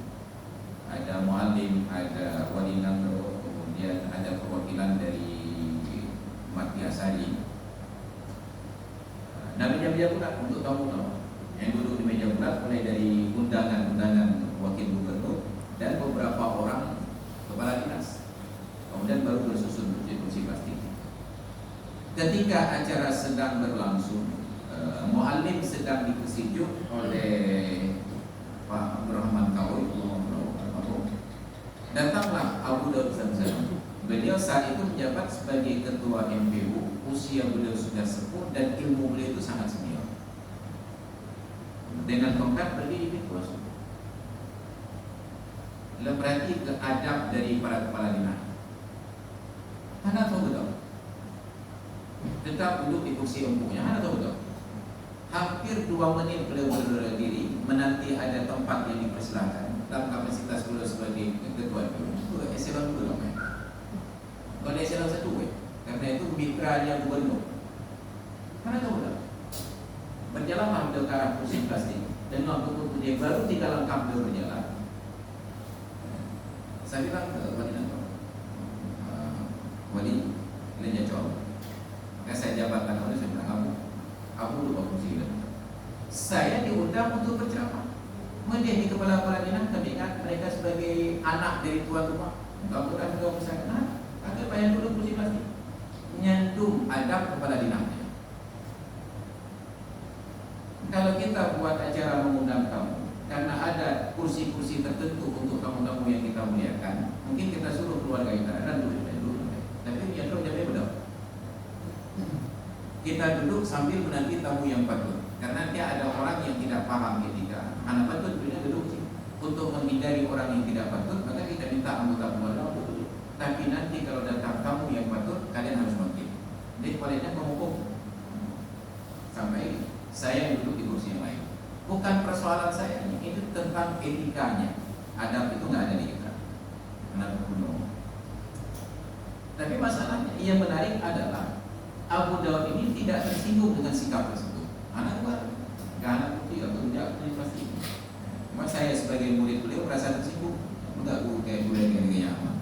ada Muallim, ada Wali Nangro, kemudian ada perwakilan dari Mati Asari. Dan meja-meja bulat untuk tamu-tamu yang duduk di meja bulat, mulai dari undangan-undangan wakil gubernur dan beberapa orang kepala dinas. Kemudian baru bersusun kursi plastik. Ketika acara sedang berlangsung, Muallim sedang dipersejuk oleh Pak Abdurrahman Kawi. Datanglah Abu Daud Zamzami. Beliau saat itu menjabat sebagai ketua MPU. Usia beliau sudah sepuh dan ilmu beliau itu sangat senior. Dengan tongkat berdiri di kursi. Berarti ke adab dari para kepala dinas. Anda tahu betul? Tetap duduk di kursi empuknya. Anda tahu betul? Hampir 2 menit beliau berdiri menanti ada tempat yang dipersilakan dalam kapasitas beliau sebagai ketua MPU. Eselon 2 namanya. Kalau eselon 1 karena itu mitranya gubernur. Anda tahu betul? Berjalanlah beliau ke arah kursi plastik dan waktu dia baru 3 langkah beliau berjalan. Saya bilang ke Wali Nanto, Wali, ini jawab. Maka saya jabatkan oleh saya bilang, kamu lupa kursi. Saya diundang untuk berceramah. Menjadi kepala-kepala dinas, kami ingat mereka sebagai anak dari tuan rumah. Kamu kan juga misalnya, kata bayar dulu kursi plastik. Nyantum adab kepala dinasnya. Kalau kita buat acara mengundang tamu, karena ada kursi-kursi tertentu untuk tamu-tamu yang kita muliakan, mungkin kita suruh keluarga kita dan duduk. Tapi dia terus jadi betul. Kita duduk sambil menanti tamu yang patut. Karena dia ada orang yang tidak paham etika. Anak patut duduk sih. Untuk menghindari orang yang tidak patut, maka kita minta anggota keluarga untuk duduk. Tapi nanti kalau datang tamu yang patut, kalian harus bangkit. Jadi kualitasnya penghukum. Sampai saya duduk di kursi yang lain. Bukan persoalan saya, itu tentang etikanya. Adab itu nggak ada di kita. Anak kuno. Tapi masalahnya yang menarik adalah Abu Dawud ini tidak tersinggung dengan sikap tersebut. Anak baru, anak putih atau tidak pasti. Cuma saya sebagai murid beliau merasa tersinggung. Enggak guru kayak guru yang aman.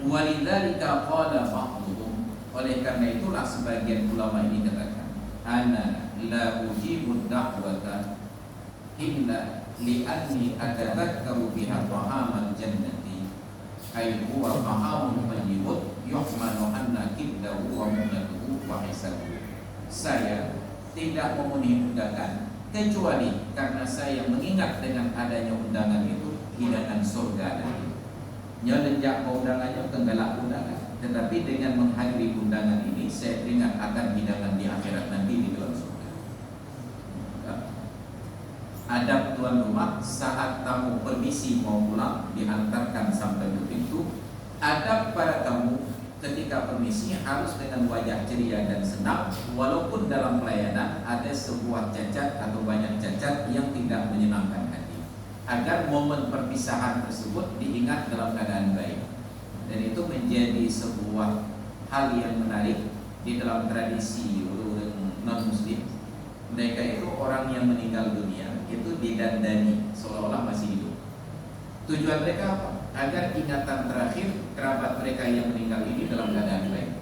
Walidzalika qala ba'dhum, oleh karena itulah sebagian ulama ini katakan, ana la ujibu da'wata illa li'anni atadhakkaru biha ta'amal jannati ay huwa ta'amun tayyibun yuhmanu anna kibdahu wa mu'natuhu wa hisabuhu. Saya tidak memenuhi undangan kecuali karena saya mengingat dengan adanya undangan itu hidangan surga dan nyelenjak undangannya tenggelak undangan, tetapi dengan menghadiri undangan ini saya teringat akan hidangan di akhirat nanti di dalam surga. Adab tuan rumah saat tamu permisi mau pulang diantarkan sampai ke pintu. Adab para tamu ketika permisi harus dengan wajah ceria dan senang, walaupun dalam pelayanan ada sebuah cacat atau banyak cacat yang tidak menyenangkan hati, agar momen perpisahan tersebut diingat dalam keadaan baik. Dan itu menjadi sebuah hal yang menarik di dalam tradisi non-muslim. Mereka itu orang yang meninggal dunia itu didandani seolah-olah masih hidup. Tujuan mereka apa? Agar ingatan terakhir kerabat mereka yang meninggal ini dalam keadaan baik.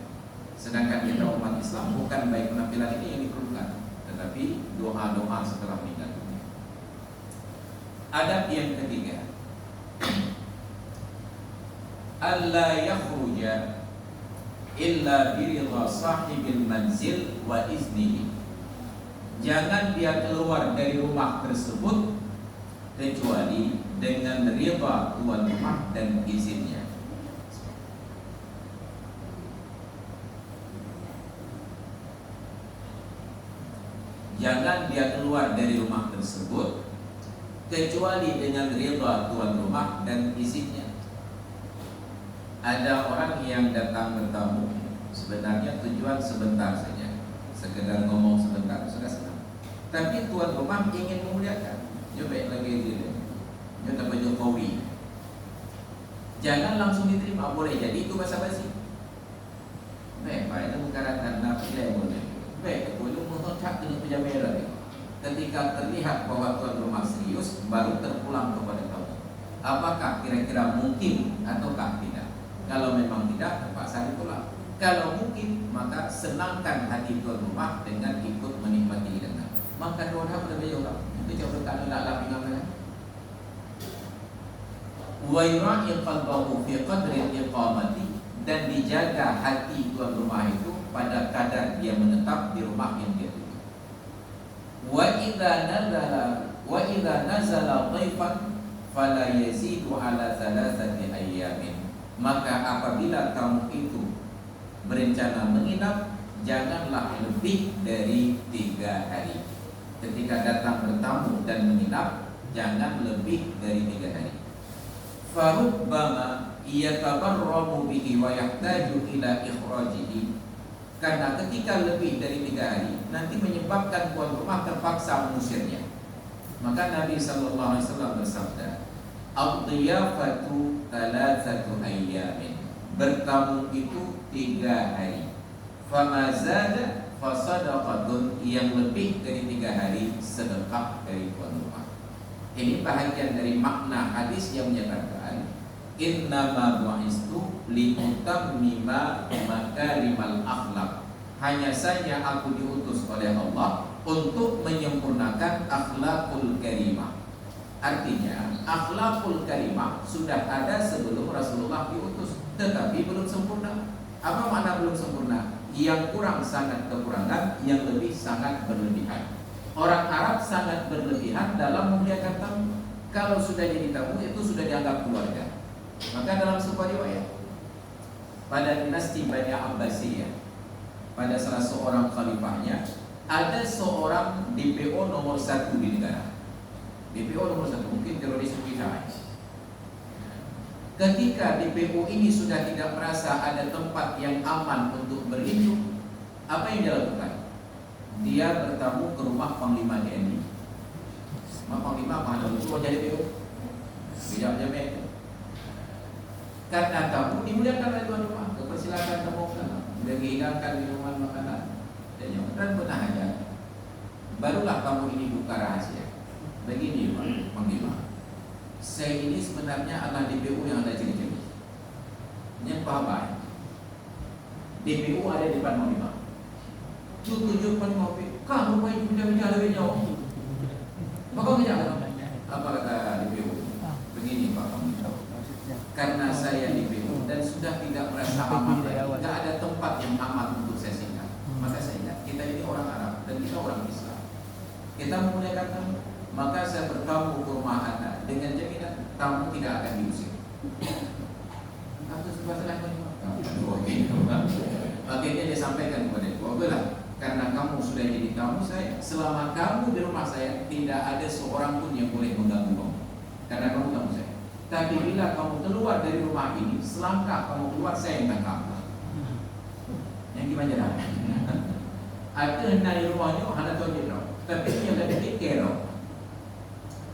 Sedangkan kita umat Islam bukan baik penampilan ini yang diperlukan, tetapi doa-doa setelah meninggal dunia. Adab yang ketiga, alla yakhruja illa biridha sahibil manzil wa iznihi. Jangan dia keluar dari rumah tersebut kecuali dengan ridha tuan rumah dan izinnya. Jangan dia keluar dari rumah tersebut kecuali dengan ridha tuan rumah dan izinnya. Ada orang yang datang bertamu, sebenarnya tujuan sebentar saja, sekedar ngomong sebentar sudah senang. Tapi tuan rumah ingin memuliakan, coba lagi dia, dia Pak Jokowi. Jangan langsung diterima, boleh jadi itu basa-basi. Baik, Pak itu mengatakan nabi dia boleh. Baik, boleh menghocak dengan pejamera. Ketika terlihat bahwa tuan rumah serius, baru terpulang kepada tamu. Apakah kira-kira mungkin ataukah tidak? Kalau memang tidak, terpaksa ditolak. Kalau mungkin, maka senangkan hati tuan rumah dengan ikut menikmati hidangan. Maka doa berbeda orang. Itu coba tak nak lapis apa? Wa yura'i qalbahu fi qadri iqamati, dan dijaga hati tuan rumah itu pada kadar dia menetap di rumah yang dia tuju. Wa idza nazala dhaifan fala yazidu ala thalathati ayyamin. Maka apabila tamu itu berencana menginap, janganlah lebih dari 3 hari. Ketika datang bertamu dan menginap, jangan lebih dari 3 hari. Farubbama yatabarramu bihi wa yahtaju ila ikhrajihi. Karena ketika lebih dari 3 hari nanti menyebabkan tuan rumah terpaksa mengusirnya. Maka Nabi SAW bersabda, "Ad-diyafatu 3 ayyamin." Bertamu itu 3 hari. Fama zada fasadaqatun, yang lebih dari 3 hari sedekah dari tuan rumah. Ini bahagian dari makna hadis yang menyatakan, innama bu'istu liutammima makarimal akhlak. Hanya saja aku diutus oleh Allah untuk menyempurnakan akhlakul karimah. Artinya akhlakul karimah sudah ada sebelum Rasulullah diutus, tetapi belum sempurna. Apa makna belum sempurna? Yang kurang sangat kekurangan, yang lebih sangat berlebihan. Orang Arab sangat berlebihan dalam memuliakan tamu. Kalau sudah jadi tamu itu sudah dianggap keluarga. Maka dalam sebuah riwayat pada dinasti Bani Abbasiyah, pada salah seorang khalifahnya, ada seorang DPO nomor 1 di negara. DPO nomor 1, mungkin teroris kita. Ketika DPO ini sudah tidak merasa ada tempat yang aman untuk berlindung, apa yang dia lakukan? Dia bertamu ke rumah Panglima TNI. Panglima mana itu jadi DPO? Tidak itu. Karena tamu dimuliakan oleh tuan rumah, kepersilakan tamu dihidangkan minuman makanan dan benar aja. Barulah kamu ini buka rahasia. Begini Pak Panglima, saya ini sebenarnya adalah DPO yang ada ciri-ciri. Yang paham? DPO ada di depan Panglima. Tunjuk Panglima, kamu main pindah-pindah lebih jauh. Maka kerja apa kata DPO? Begini Pak Panglima, karena saya DPO dan sudah tidak merasa aman lagi, tidak ada tempat yang aman untuk saya singgah. Maka saya ingat kita ini orang Arab dan kita orang Islam. Kita memuliakan tamu. Maka saya bertamu ke rumah Anda dengan jaminan tamu tidak akan diusir. Atau sebaliknya akhirnya dia sampaikan kepada dia, karena kamu sudah jadi tamu saya, selama kamu di rumah saya tidak ada seorang pun yang boleh mengganggu kamu, karena kamu tamu saya. Tapi bila kamu keluar dari rumah ini, selangkah kamu keluar saya yang tangkap. Yang gimana? Ada hendak rumahnya, hendak tahu dia, tapi yang lebih pikir.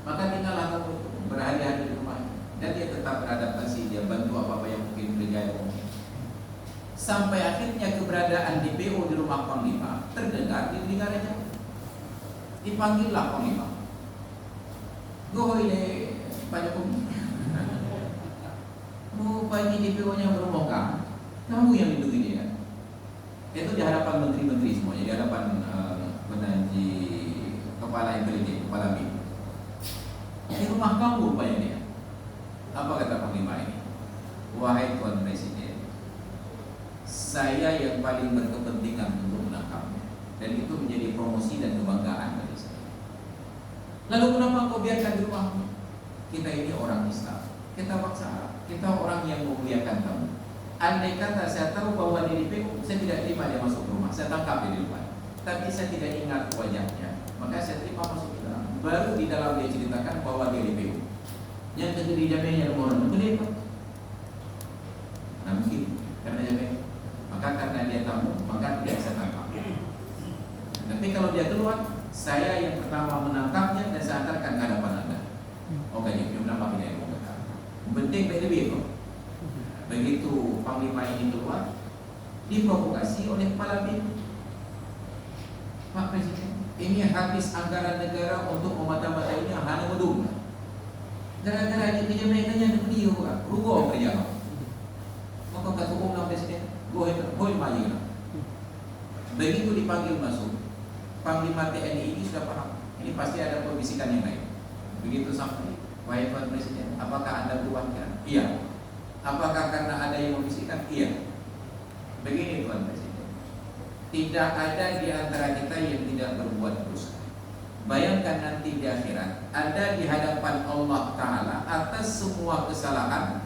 Maka tinggallah kamu berhari-hari di rumah dan dia tetap beradaptasi, dia bantu apa-apa yang mungkin berjaya mungkin. Sampai akhirnya keberadaan DPO di rumah Panglima terdengar di negara jauh. Dipanggillah Panglima. Go ini Pak Jokowi. Rupanya DPO-nya bermokang, kamu yang lindungi dia. Itu di hadapan menteri-menteri semuanya, di hadapan penaji kepala intelijen, kepala BIN. Di rumah kamu rupanya dia. Apa kata Panglima ini? Wahai Tuan Presiden, saya yang paling berkepentingan untuk menangkapnya, dan itu menjadi promosi dan kebanggaan bagi saya. Lalu kenapa kau biarkan di rumahmu? Kita ini orang Islam, kita bangsa Arab, kita orang yang memuliakan tamu. Andai kata saya tahu bahwa di DPO, saya tidak terima dia masuk rumah, saya tangkap dia di luar. Tapi saya tidak ingat wajahnya, maka saya terima masuk ke dalam. Baru di dalam dia ceritakan bahwa dia DPO. Yang terjadi jaminya rumah orang itu apa? Nah mungkin karena jaminya. Maka karena dia tamu, maka tidak saya tangkap. Tapi kalau dia keluar, saya yang pertama menangkapnya dan saya antarkan ke hadapan Anda. Oke, dia menambah ini yang penting lebih kok. Begitu Panglima ini keluar, diprovokasi oleh kepala BIN. Pak Presiden, ini habis anggaran negara untuk memata-matainya hanya medung. Gara-gara ini kejadiannya beliau rugo kerja. Maka kata umum Presiden, boy maju. Begitu dipanggil masuk, Panglima TNI ini sudah paham. Ini pasti ada pembisikan yang lain. Begitu sampai, wahai Pak Presiden, apakah Anda berubahkan? Iya. Apakah karena ada yang membisikkan? Iya. Begini Tuan Presiden, tidak ada di antara kita yang tidak berbuat dosa. Bayangkan nanti di akhirat, ada di hadapan Allah Ta'ala atas semua kesalahan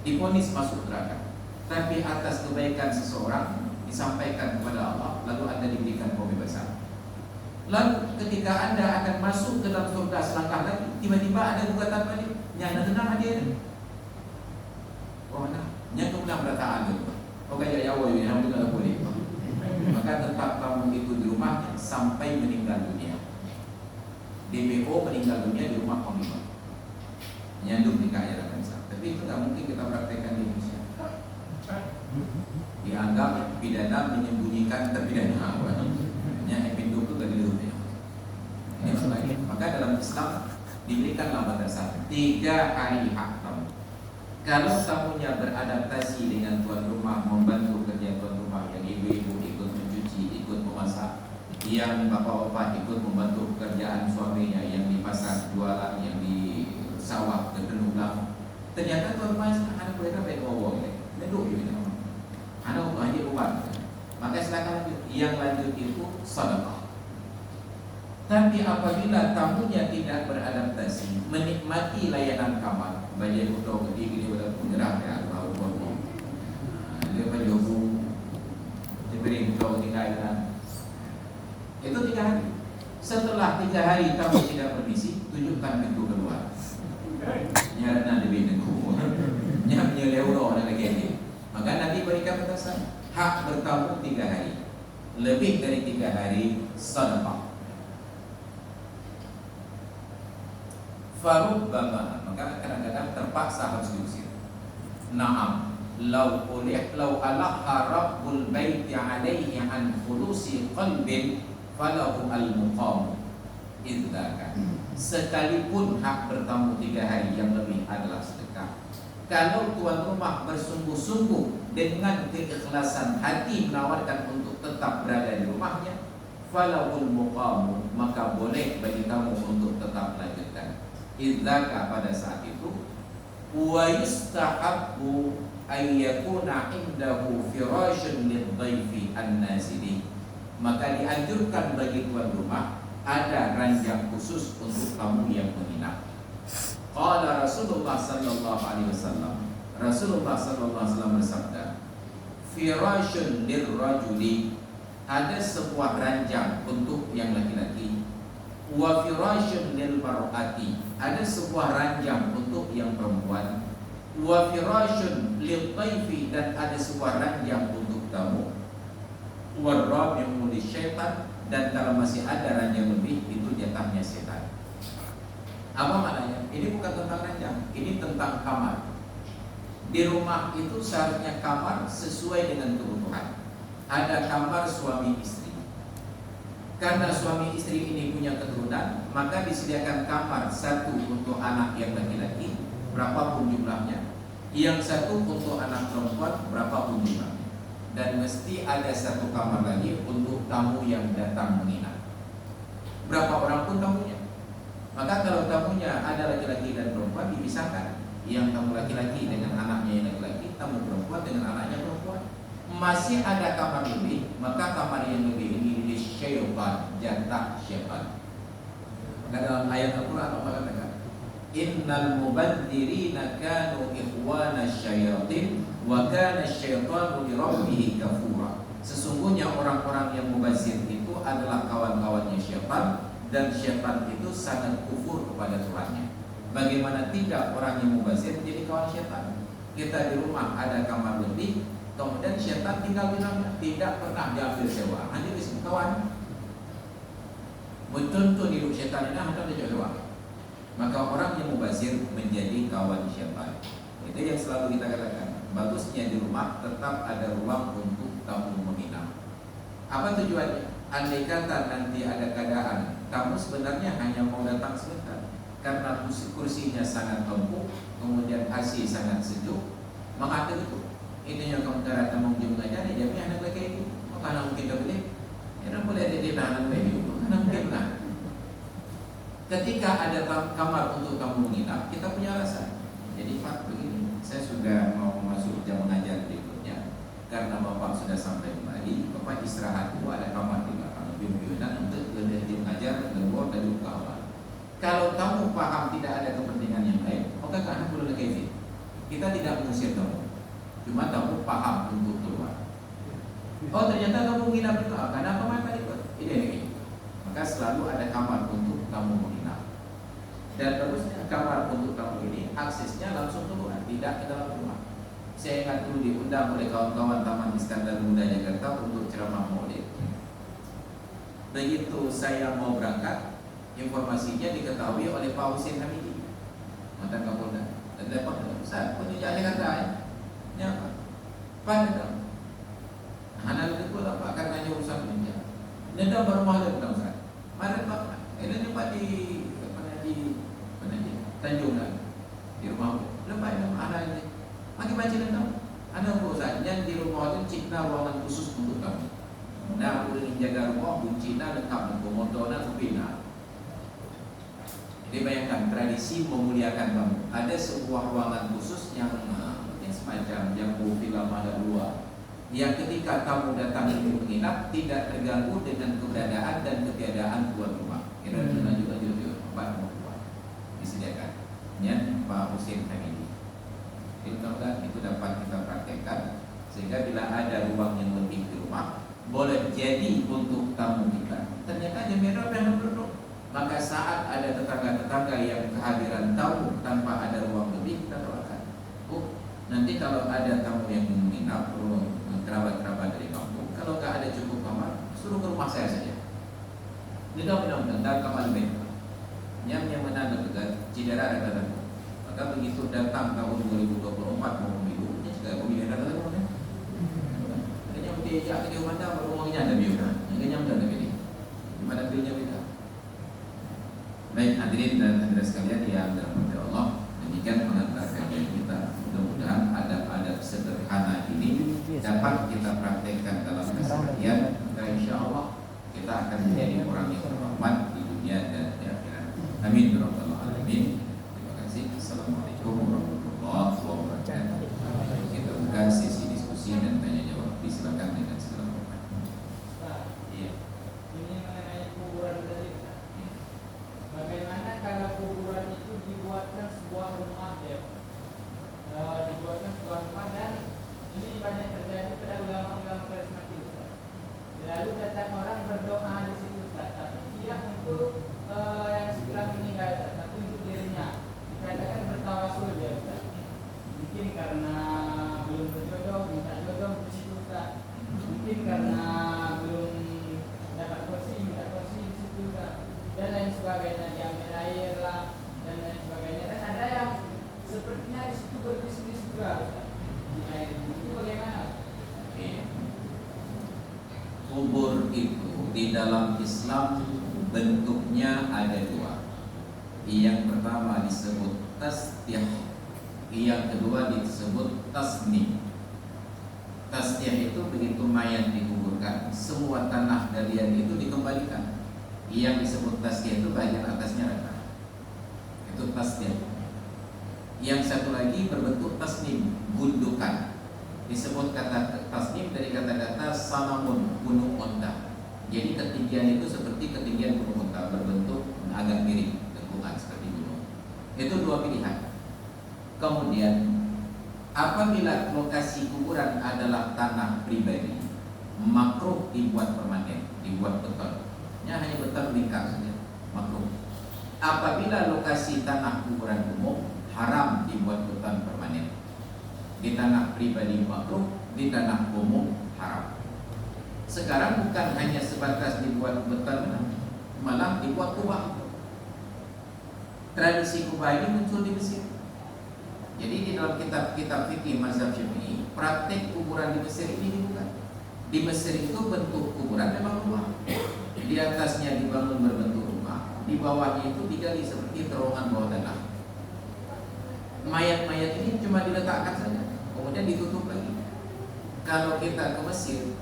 divonis masuk neraka. Tapi atas kebaikan seseorang disampaikan kepada Allah, lalu Anda diberikan pembebasan. Lalu ketika Anda akan masuk ke dalam surga selangkah lagi, tiba-tiba ada gugatan balik, yang tenang hadir. Oh mana? Yang kemudian berataan itu. Oke ya Allah ini alhamdulillah boleh. Maka tetap kamu itu di rumah sampai meninggal dunia. DPO meninggal dunia di rumah Panglima. Nyandung nikah ya bangsa. Tapi itu tidak mungkin kita praktekkan di Indonesia. Dianggap pidana menyembunyikan terpidana. Hanya epiduk itu tadi dulu. Ini sebagainya. Maka dalam Islam diberikanlah batasan 3 hari hak tamu. Kalau tamunya beradaptasi dengan tuan rumah, membantu kerja tuan rumah, yang ibu-ibu ikut mencuci, ikut memasak, yang bapak-bapak ikut membantu pekerjaan suaminya, yang di pasar jualan, yang di sawah tergenulang. Ternyata tuan rumah anak mereka baik ngomong ya, meduk gitu. Anak untuk haji umat. Maka silakan lanjut. Yang lanjut itu sedekah. Tapi apabila tamunya tidak beradaptasi, menikmati layanan kamar, bagi foto gede pada penggerak ya, atau apa, dia bagi hubung, dia beri foto tinggal itu 3 hari. Setelah 3 hari tamu tidak permisi, tunjukkan pintu keluar. Nyarana lebih negara, nyamnya euro dan lagi. Maka nanti berikan batasan hak bertamu 3 hari, lebih dari 3 hari sedekah. Farubbama, maka kadang-kadang terpaksa harus diusir. Naam, lau alaha rabbul baiti alaihi an khulusi qalbin falahu al-muqam idzaka. Sekalipun hak bertamu 3 hari yang lebih adalah sedekah, kalau tuan rumah bersungguh-sungguh dengan keikhlasan hati menawarkan untuk tetap berada di rumahnya, falahul muqam, maka boleh bagi tamu untuk tetap melanjutkan idzaka pada saat itu. Wa yustahabbu ay yakuna indahu firashun lidhaifi an-nazili, maka dianjurkan bagi tuan rumah ada ranjang khusus untuk tamu yang menginap. Qala Rasulullah sallallahu alaihi wasallam, Rasulullah sallallahu alaihi wasallam bersabda, firashun lirrajuli, ada sebuah ranjang untuk yang laki-laki, wa firashun lil mar'ati, ada sebuah ranjang untuk yang perempuan, wa firashun lil dhaifi, dan ada sebuah ranjang untuk tamu, wa rabi'u lisyaitan, dan kalau masih ada ranjang lebih itu jatahnya setan. Apa maknanya? Ini bukan tentang ranjang, ini tentang kamar. Di rumah itu seharusnya kamar sesuai dengan kebutuhan. Ada kamar suami istri. Karena suami istri ini punya keturunan, maka disediakan kamar satu untuk anak yang laki-laki, berapapun jumlahnya, yang satu untuk anak perempuan, berapapun jumlahnya, dan mesti ada satu kamar lagi untuk tamu yang datang menginap. Berapa orang pun tamunya. Maka kalau tamunya ada laki-laki dan perempuan, dipisahkan. Yang tamu laki-laki dengan anaknya yang laki-laki, tamu perempuan dengan anaknya perempuan. Masih ada kamar lebih, maka kamar yang lebih ini syaitan, jatah syaitan. Maka dalam ayat Al-Quran Allah katakan, innal mubadzirina kanu ikhwana syayatin wa kana syaitanu li rabbih kafura. Sesungguhnya orang-orang yang mubazir itu adalah kawan-kawannya syaitan, dan syaitan itu sangat kufur kepada Tuhannya. Bagaimana tidak orang yang mubazir menjadi kawan syaitan? Kita di rumah ada kamar lebih, kemudian syaitan tinggal di dalamnya, tidak pernah diambil sewa, hanya disebut kawan. Mencontoh hidup syaitan ini hanya ada sewa. Maka orang yang mubazir menjadi kawan syaitan. Itu yang selalu kita katakan. Bagusnya di rumah tetap ada ruang untuk tamu menginap. Apa tujuannya? Andai kata nanti ada keadaan kamu sebenarnya hanya mau datang sebentar, karena kursinya sangat empuk, kemudian AC sangat sejuk, maka itu yang kamu datang mengunjungi mengajar, dia punya anak lagi itu, maka mungkin tak boleh. Ya boleh ada di tahanan bayi itu, karena mungkin lah. Ketika ada kamar untuk kamu menginap, kita punya alasan. Jadi Pak begini, saya sudah mau masuk jam mengajar berikutnya, karena Bapak sudah sampai kembali, Bapak istirahat dulu, ada kamar di belakang bimbingan untuk dia mengajar keluar dari kamar. Kalau kamu paham tidak ada kepentingan yang lain, maka karena perlu lagi kita tidak mengusir kamu, cuma kamu paham untuk keluar. Oh ternyata kamu menginap juga, karena apa maka ikut ini. Maka selalu ada kamar untuk kamu menginap. Dan terusnya kamar untuk kamu ini aksesnya langsung keluar, tidak ke dalam rumah. Saya ingat dulu diundang oleh kawan-kawan Taman Iskandar Muda Jakarta untuk ceramah Maulid. Begitu saya mau berangkat, informasinya diketahui oleh Pak Husin Hamidi, mantan Kapolda. Dan dia bilang, Ustaz, penunjukannya kata ini apa? Pak datang. Anak itu apa? Karena hanya urusan penunjuk. Dia baru mau ada bilang, Ustaz. Mari Pak, ini Pak di Tanjung kan, di rumah. Lepas itu anak ini, lagi baca tentang anak Ustaz yang di rumah itu cipta ruangan khusus untuk kamu. Nah, boleh jaga rumah, buncina lengkap, komodonan, kupina. Jadi bayangkan tradisi memuliakan kamu. Ada sebuah ruangan khusus yang semacam jambu film ada dua, yang ketika kamu datang itu menginap tidak terganggu dengan keberadaan dan ketiadaan tuan rumah. Kira Cina juga jujur, Pak mau buat disediakan. Pak Husin Family. Mudah-mudahan itu dapat kita praktekkan sehingga bila ada ruang yang lebih di rumah, boleh jadi untuk tamu kita. Ternyata jaminan yang duduk. Maka saat ada tetangga-tetangga yang kehadiran tamu tanpa ada ruang lebih, kita doakan. Nanti kalau ada tamu yang menginap, kerabat-kerabat dari kampung, kalau nggak ada cukup kamar, suruh ke rumah saya saja. Mudah-mudahan kamar lebih. Yang menanda juga Cidera ada kata. Maka begitu datang tahun 2024 mau pemilu, ini juga pemilihan ada kan? Kayaknya dia jadi mana rumahnya ada biura, kayaknya ada begini. Mana pilnya beda. Baik hadirin dan hadirat sekalian yang dirahmati Allah, demikian pengantar kajian kita. Mudah-mudahan adab-adab sederhana ini dapat kita praktekkan dalam keseharian. Maka insya Allah kita akan menjadi orang yang terhormat di dunia dan di akhirat. Amin ya rabbal alamin. Terima kasih. Assalamualaikum warahmatullahi wabarakatuh. Kita buka sesi diskusi dan tanya jawab. Silakan dengan segala hormat. Iya. Ini mengenai kuburan tadi. Bagaimana kalau kuburan itu dibuatkan sebuah rumah ya? Dibuatkan sebuah rumah dan ini banyak terjadi pada ulama-ulama karismatik. Lalu datang orang berdoa di situ, tapi tidak untuk yang setelah meninggal, tapi untuk dirinya. Dikatakan bertawasul dia, mungkin karena belum berjodoh, minta jodoh di situ, mungkin karena belum dapat kursi, minta kursi di situ, dan lain sebagainya, diambil air lah, dan lain sebagainya. Dan ada yang sepertinya di situ berbisnis juga di air. Itu bagaimana? Kubur itu di dalam Islam bentuknya ada dua. Yang pertama disebut tasdih, yang kedua disebut tasnim. Tasdih itu begitu mayat dikuburkan, semua tanah galian itu dikembalikan. Yang disebut tasdih itu bagian atasnya rendah. Itu tasdih. Yang satu lagi berbentuk tasnim, gundukan. Disebut kata tasnim dari kata-kata sanamun, gunung onta. Jadi ketinggian itu seperti ketinggian gunung onta, berbentuk agak miring, lengkungan seperti gunung. Itu dua pilihan. Kemudian apabila lokasi kuburan adalah tanah pribadi, makruh dibuat permanen, dibuat beton. Hanya beton lingkar saja, makruh. Apabila lokasi tanah kuburan umum, haram dibuat beton permanen. Di tanah pribadi makruh, di tanah umum haram. Sekarang bukan hanya sebatas dibuat beton, malah dibuat kubah. Tradisi kubah ini muncul di Mesir. Jadi di dalam kitab-kitab fikih mazhab Syafi'i, praktek kuburan di Mesir ini dibuka. Di Mesir itu bentuk kuburan memang rumah. Di atasnya dibangun berbentuk rumah, di bawahnya itu digali seperti terowongan bawah tanah. Mayat-mayat ini cuma diletakkan saja, kemudian ditutup lagi. Kalau kita ke Mesir,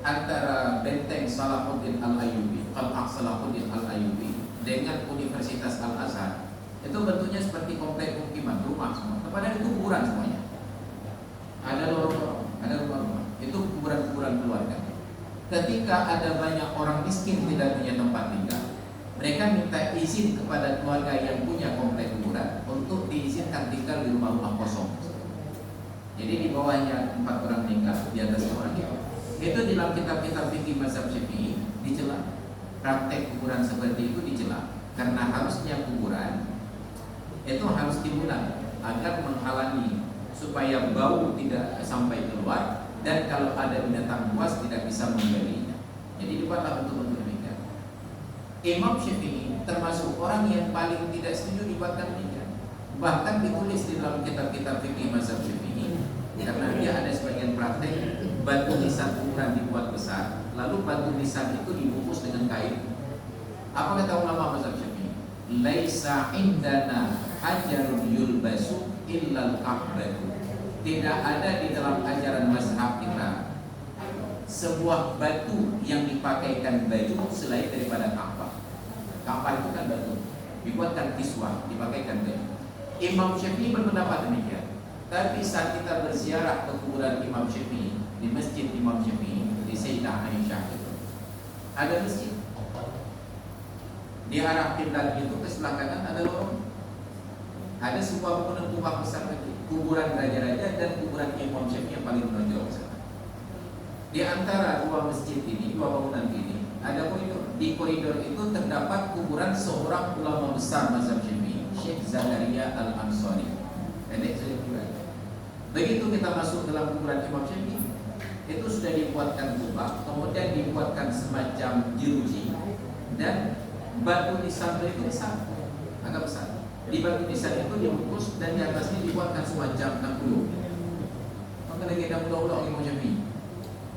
antara benteng Salahuddin Al-Ayyubi, Qal'ah Salahuddin Al-Ayyubi dengan Universitas Al-Azhar, itu bentuknya seperti komplek pemukiman, rumah semua. Padahal itu kuburan semuanya. Ada lorong-lorong, ada rumah-rumah. Itu kuburan-kuburan keluarga. Ketika ada banyak orang miskin tidak punya tempat tinggal, mereka minta izin kepada keluarga yang punya komplek kuburan untuk diizinkan tinggal di rumah-rumah kosong. Jadi di bawahnya 4 orang meninggal, di atas orang itu. Itu di dalam kitab-kitab fikih mazhab Syafi'i dicela. Praktek kuburan seperti itu dicela karena harusnya kuburan itu harus dimulai agar menghalangi supaya bau tidak sampai keluar, dan kalau ada binatang buas tidak bisa menggalinya. Jadi dibuatlah untuk demikian. Imam Syafi'i termasuk orang yang paling tidak setuju dibuatkan demikian. Bahkan ditulis di dalam kitab-kitab fikih mazhab Syafi'i, karena dia ada sebagian praktek batu nisan kuburan dibuat besar, lalu batu nisan itu dibungkus dengan kain. Apa kata ulama mazhab Syafi'i? Laisa indana hajarun yulbasu illal kahbatu. Tidak ada di dalam ajaran mazhab kita sebuah batu yang dipakaikan baju selain daripada Ka'bah. Ka'bah itu kan batu, dibuatkan kiswah, dipakaikan baju. Imam Syafi'i berpendapat demikian. Tapi saat kita berziarah ke kuburan Imam Syafi'i di masjid Imam Syafi'i di Sayyidah Aisyah itu, ada masjid. Di arah kiblat itu ke sebelah kanan ada lorong. Ada sebuah bangunan kubah besar lagi, kuburan raja-raja dan kuburan Imam Syafi'i yang paling menonjol ke sana. Di antara dua masjid ini, dua bangunan ini, ada koridor. Di koridor itu terdapat kuburan seorang ulama besar mazhab Syafi'i, Syekh Zakaria Al-Ansari. Pendek saja kuburan. Begitu kita masuk dalam kuburan Imam Syafi'i, itu sudah dibuatkan kubah, kemudian dibuatkan semacam jeruji, dan batu nisan itu besar, agak besar. Di batu nisan itu dibungkus dan di atasnya dibuatkan semacam nakulu. Maka lagi ada ulang-ulang Imam Syafi'i.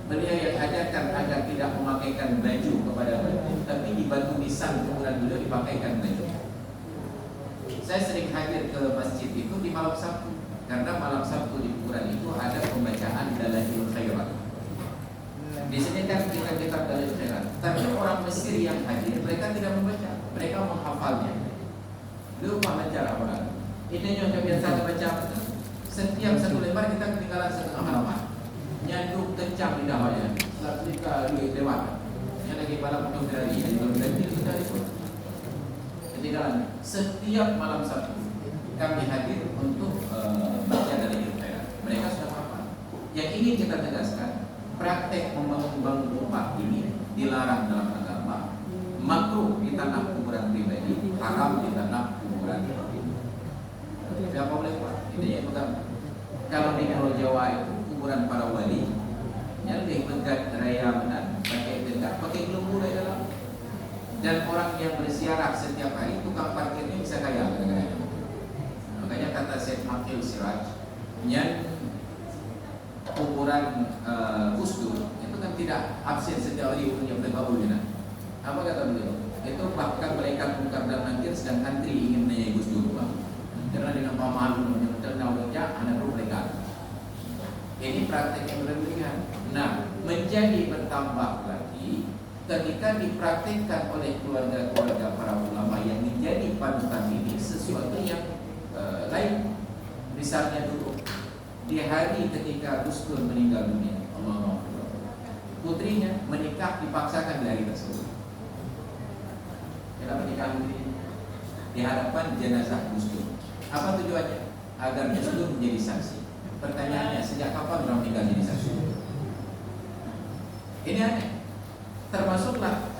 Beliau yang ajarkan agar tidak memakaikan baju kepada batu, tapi di batu nisan kuburan beliau dipakaikan baju. Saya sering hadir ke masjid itu di malam Sabtu, karena malam Sabtu di kuburan itu ada pembacaan Dalailul Khairat. Di sini kan kitab Dalailul Khairat, tapi orang Mesir yang hadir mereka tidak membaca, mereka menghafalnya. Lupa baca apa? Ini yang kebiasaan baca. Setiap satu lembar kita ketinggalan setengah halaman. Nyanduk kencang di dahanya. Ketika lewat, yang lagi pada penuh dari yang belum dari kita itu. Ketinggalan. Setiap malam Sabtu kami hadir untuk baca Dalailul Khairat. Mereka sudah hafal. Yang ingin kita tegaskan, praktek membangun rumah ini dilarang dalam agama. Makruh di tanah kuburan pribadi, haram di tanah kuburan. Siapa boleh buat? Ini yang pertama. Kalau di Pulau Jawa itu kuburan para wali, yang lebih dekat raya benar, pakai dekat, pakai gelembung di dalam. Dan orang yang bersiarah setiap hari, tukang parkirnya bisa kaya kadang-kadang. Makanya kata Syekh Makil Siraj, yang kuburan Gus Dur itu kan tidak absen setiap hari punya berbaul gitu. Apa kata beliau? Itu bahkan malaikat Munkar dan Nakir sedang antri ingin menanyai Gus Dur, karena dengan pemahaman menyentuh anak ruh mereka. Ini praktek yang berlebihan. Nah, menjadi bertambah lagi ketika dipraktikkan oleh keluarga-keluarga para ulama yang menjadi panutan ini sesuatu yang lain. Misalnya dulu di hari ketika Gus Dur meninggal dunia, Allah putrinya menikah dipaksakan di hari tersebut. Kenapa menikah di hadapan jenazah Gus Dur? Apa tujuannya? Agar Gus Dur menjadi saksi. Pertanyaannya, sejak kapan orang meninggal jadi saksi? Ini aneh. Termasuklah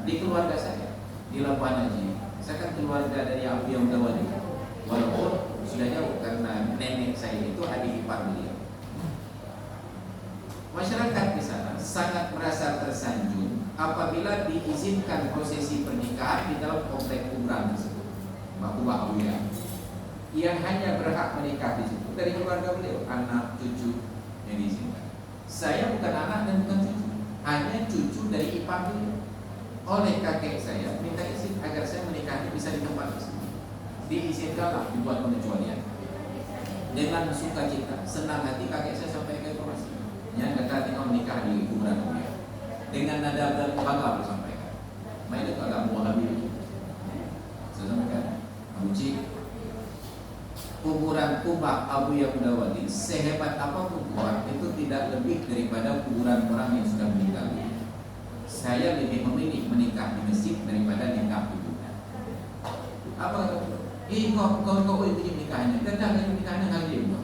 di keluarga saya di Labuan Haji. Saya kan keluarga dari Abu yang Dawali. Walaupun sudah jauh karena nenek saya itu adik ipar beliau. Masyarakat di sana sangat merasa tersanjung apabila diizinkan prosesi pernikahan di dalam komplek kuburan tersebut. Makubah Abuya yang hanya berhak menikah di situ dari keluarga beliau, anak, cucu yang diizinkan. Saya bukan anak dan bukan cucu, hanya cucu dari ipar beliau. Oleh kakek saya minta izin agar saya menikah bisa di tempat tersebut. Diizinkanlah, dibuat pengecualian. Dengan sukacita, senang hati kakek saya sampai ke informasi. Yang kata tinggal menikah di kuburan beliau. Dengan nada dan bangga disampaikan. Mainnya itu agak Wahabi. Saya sampaikan, Abu Cik, kuburan Kubah Abu Yaqudawati sehebat apapun kuburan itu tidak lebih daripada kuburan orang yang sudah meninggal. Saya lebih memilih menikah di masjid daripada nikah di kuburan. Apa kata? Kau itu nikahnya, kadang nikahnya kali ini.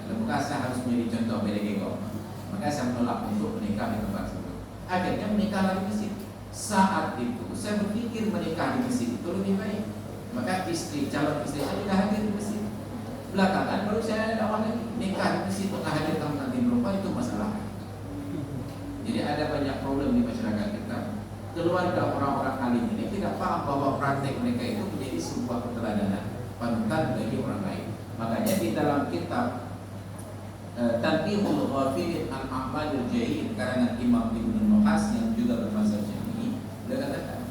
Lepas saya harus menjadi contoh bagi kau. Maka saya menolak untuk menikah di tempat tersebut. Akhirnya menikah di masjid. Saat itu saya berpikir menikah di masjid itu lebih baik. Maka calon istri saya tidak hadir di masjid. Belakangan baru saya dakwah lagi, nikah di masjid untuk hadir tamu nanti berupa itu masalah. Jadi ada banyak problem di masyarakat kita. Keluarga orang-orang alim ini tidak paham bahwa praktek mereka itu menjadi sebuah keteladanan, panutan bagi orang lain. Makanya di dalam kitab Tanbihul Ghafilin an A'malil Jahil karangan Imam Ibnu Nuhas yang juga bermazhab Syafi'i, dia katakan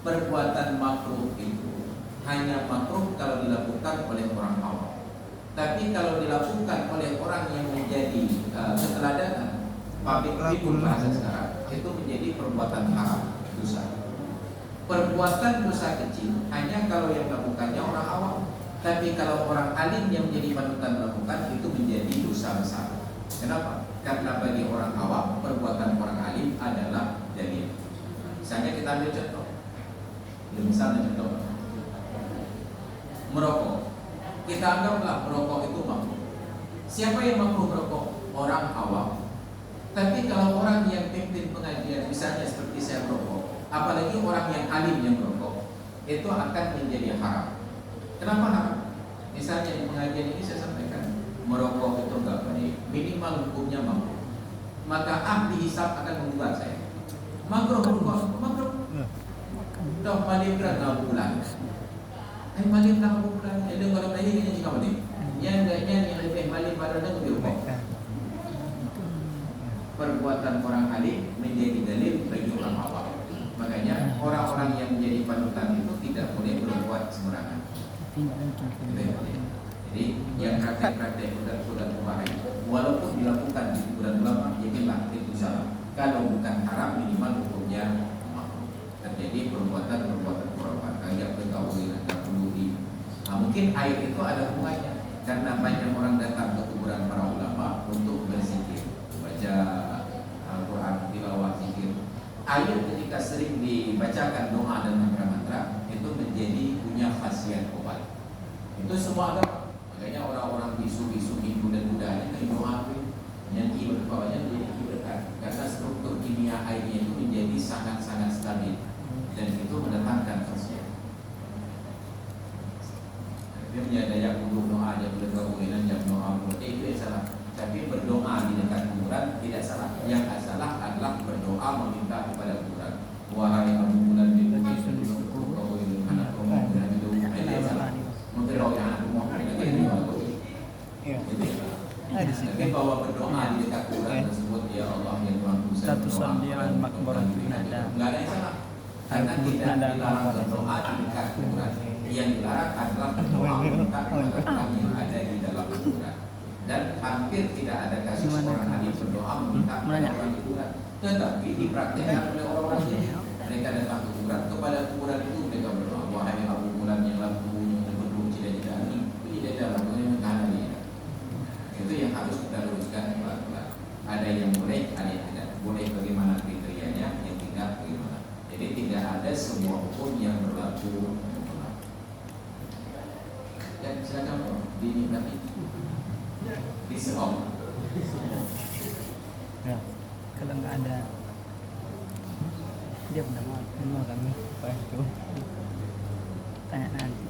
perbuatan makruh itu hanya makruh kalau dilakukan oleh orang awam. Tapi kalau dilakukan oleh orang yang menjadi keteladanan, public figure bahasa sekarang, itu menjadi perbuatan haram, dosa. Perbuatan dosa kecil hanya kalau yang melakukannya orang awam. Tapi kalau orang alim yang menjadi panutan melakukan itu menjadi dosa besar. Kenapa? Karena bagi orang awam perbuatan orang alim adalah dalil. Misalnya kita ambil contoh, Misalnya contoh merokok. Kita anggaplah merokok itu makruh. Siapa yang makruh merokok? Orang awam. Tapi kalau orang yang pimpin pengajian, misalnya seperti saya merokok, apalagi orang yang alim yang merokok, itu akan menjadi haram. Kenapa haram? Misalnya di pengajian ini saya sampaikan, merokok itu enggak baik, minimal hukumnya makruh. Maka ahli hisab akan membuat saya makruh merokok, makruh. Dah malim berat 6 bulan. Malim 6 bulan. Ada kalau tadi kena cakap malim. Yang lebih malim pada dah lebih rokok. Perbuatan orang alim menjadi dalil bagi orang awam. Makanya orang-orang yang menjadi panutan itu tidak boleh berbuat sembarangan. Jadi yang praktek-praktek sudah berbahaya, walaupun dilakukan di kuburan ulama, yakinlah itu salah. Kalau bukan haram, minimal hukumnya makruh. Terjadi perbuatan-perbuatan kurang kayak pergaulan dan peluri. Mungkin air itu ada hubungannya karena banyak orang datang ke kuburan para ulama untuk berzikir, baca Al-Quran, tilawah, zikir. Air ketika sering dibacakan doa dan mantra-mantra itu menjadi punya khasiat obat. Itu semua ada. Makanya orang-orang bisu-bisu Hindu dan Buddha ini doa yang berbawahnya menjadi berkah karena struktur kimia airnya itu menjadi sangat-sangat stabil dan itu mendatangkan khasiat. Dia ada yang doa aja berdoa jam doa itu salah. Tapi berdoa di dekat kuburan tidak salah. Yang salah adalah berdoa meminta kepada kuburan. Wahai Abu Bulan bin Bukit kau ini anak rumah dan itu salah. Mungkin roh yang anak rumah ini tapi bahwa berdoa di dekat kuburan tersebut ya Allah yang Tuhan Satu sandiran makmur nada. Enggak ada yang salah. Karena tidak dilarang berdoa di dekat kuburan. Yang dilarang adalah berdoa meminta kepada orang yang ada di dalam kuburan. Dan hampir tidak ada kasus orang hadir berdoa meminta kepada orang di kuburan. Tetapi dipraktikkan oleh orang-orang ini. Mereka datang ke kuburan, kepada kuburan itu mereka berdoa. Wahai Abu Bulan yang lampu berdua cita-cita ini, tidak ada lakukan yang kanan ini. Itu yang harus kita luruskan pelan-pelan. Ada yang boleh, ada yang tidak. Boleh bagaimana kriterianya, yang tidak bagaimana. Jadi tidak ada sebuah hukum yang berlaku. Dan silakan dinikmati. Diseom. Ya, kalau nggak ada dia benar mau kami pas itu tanya nanti.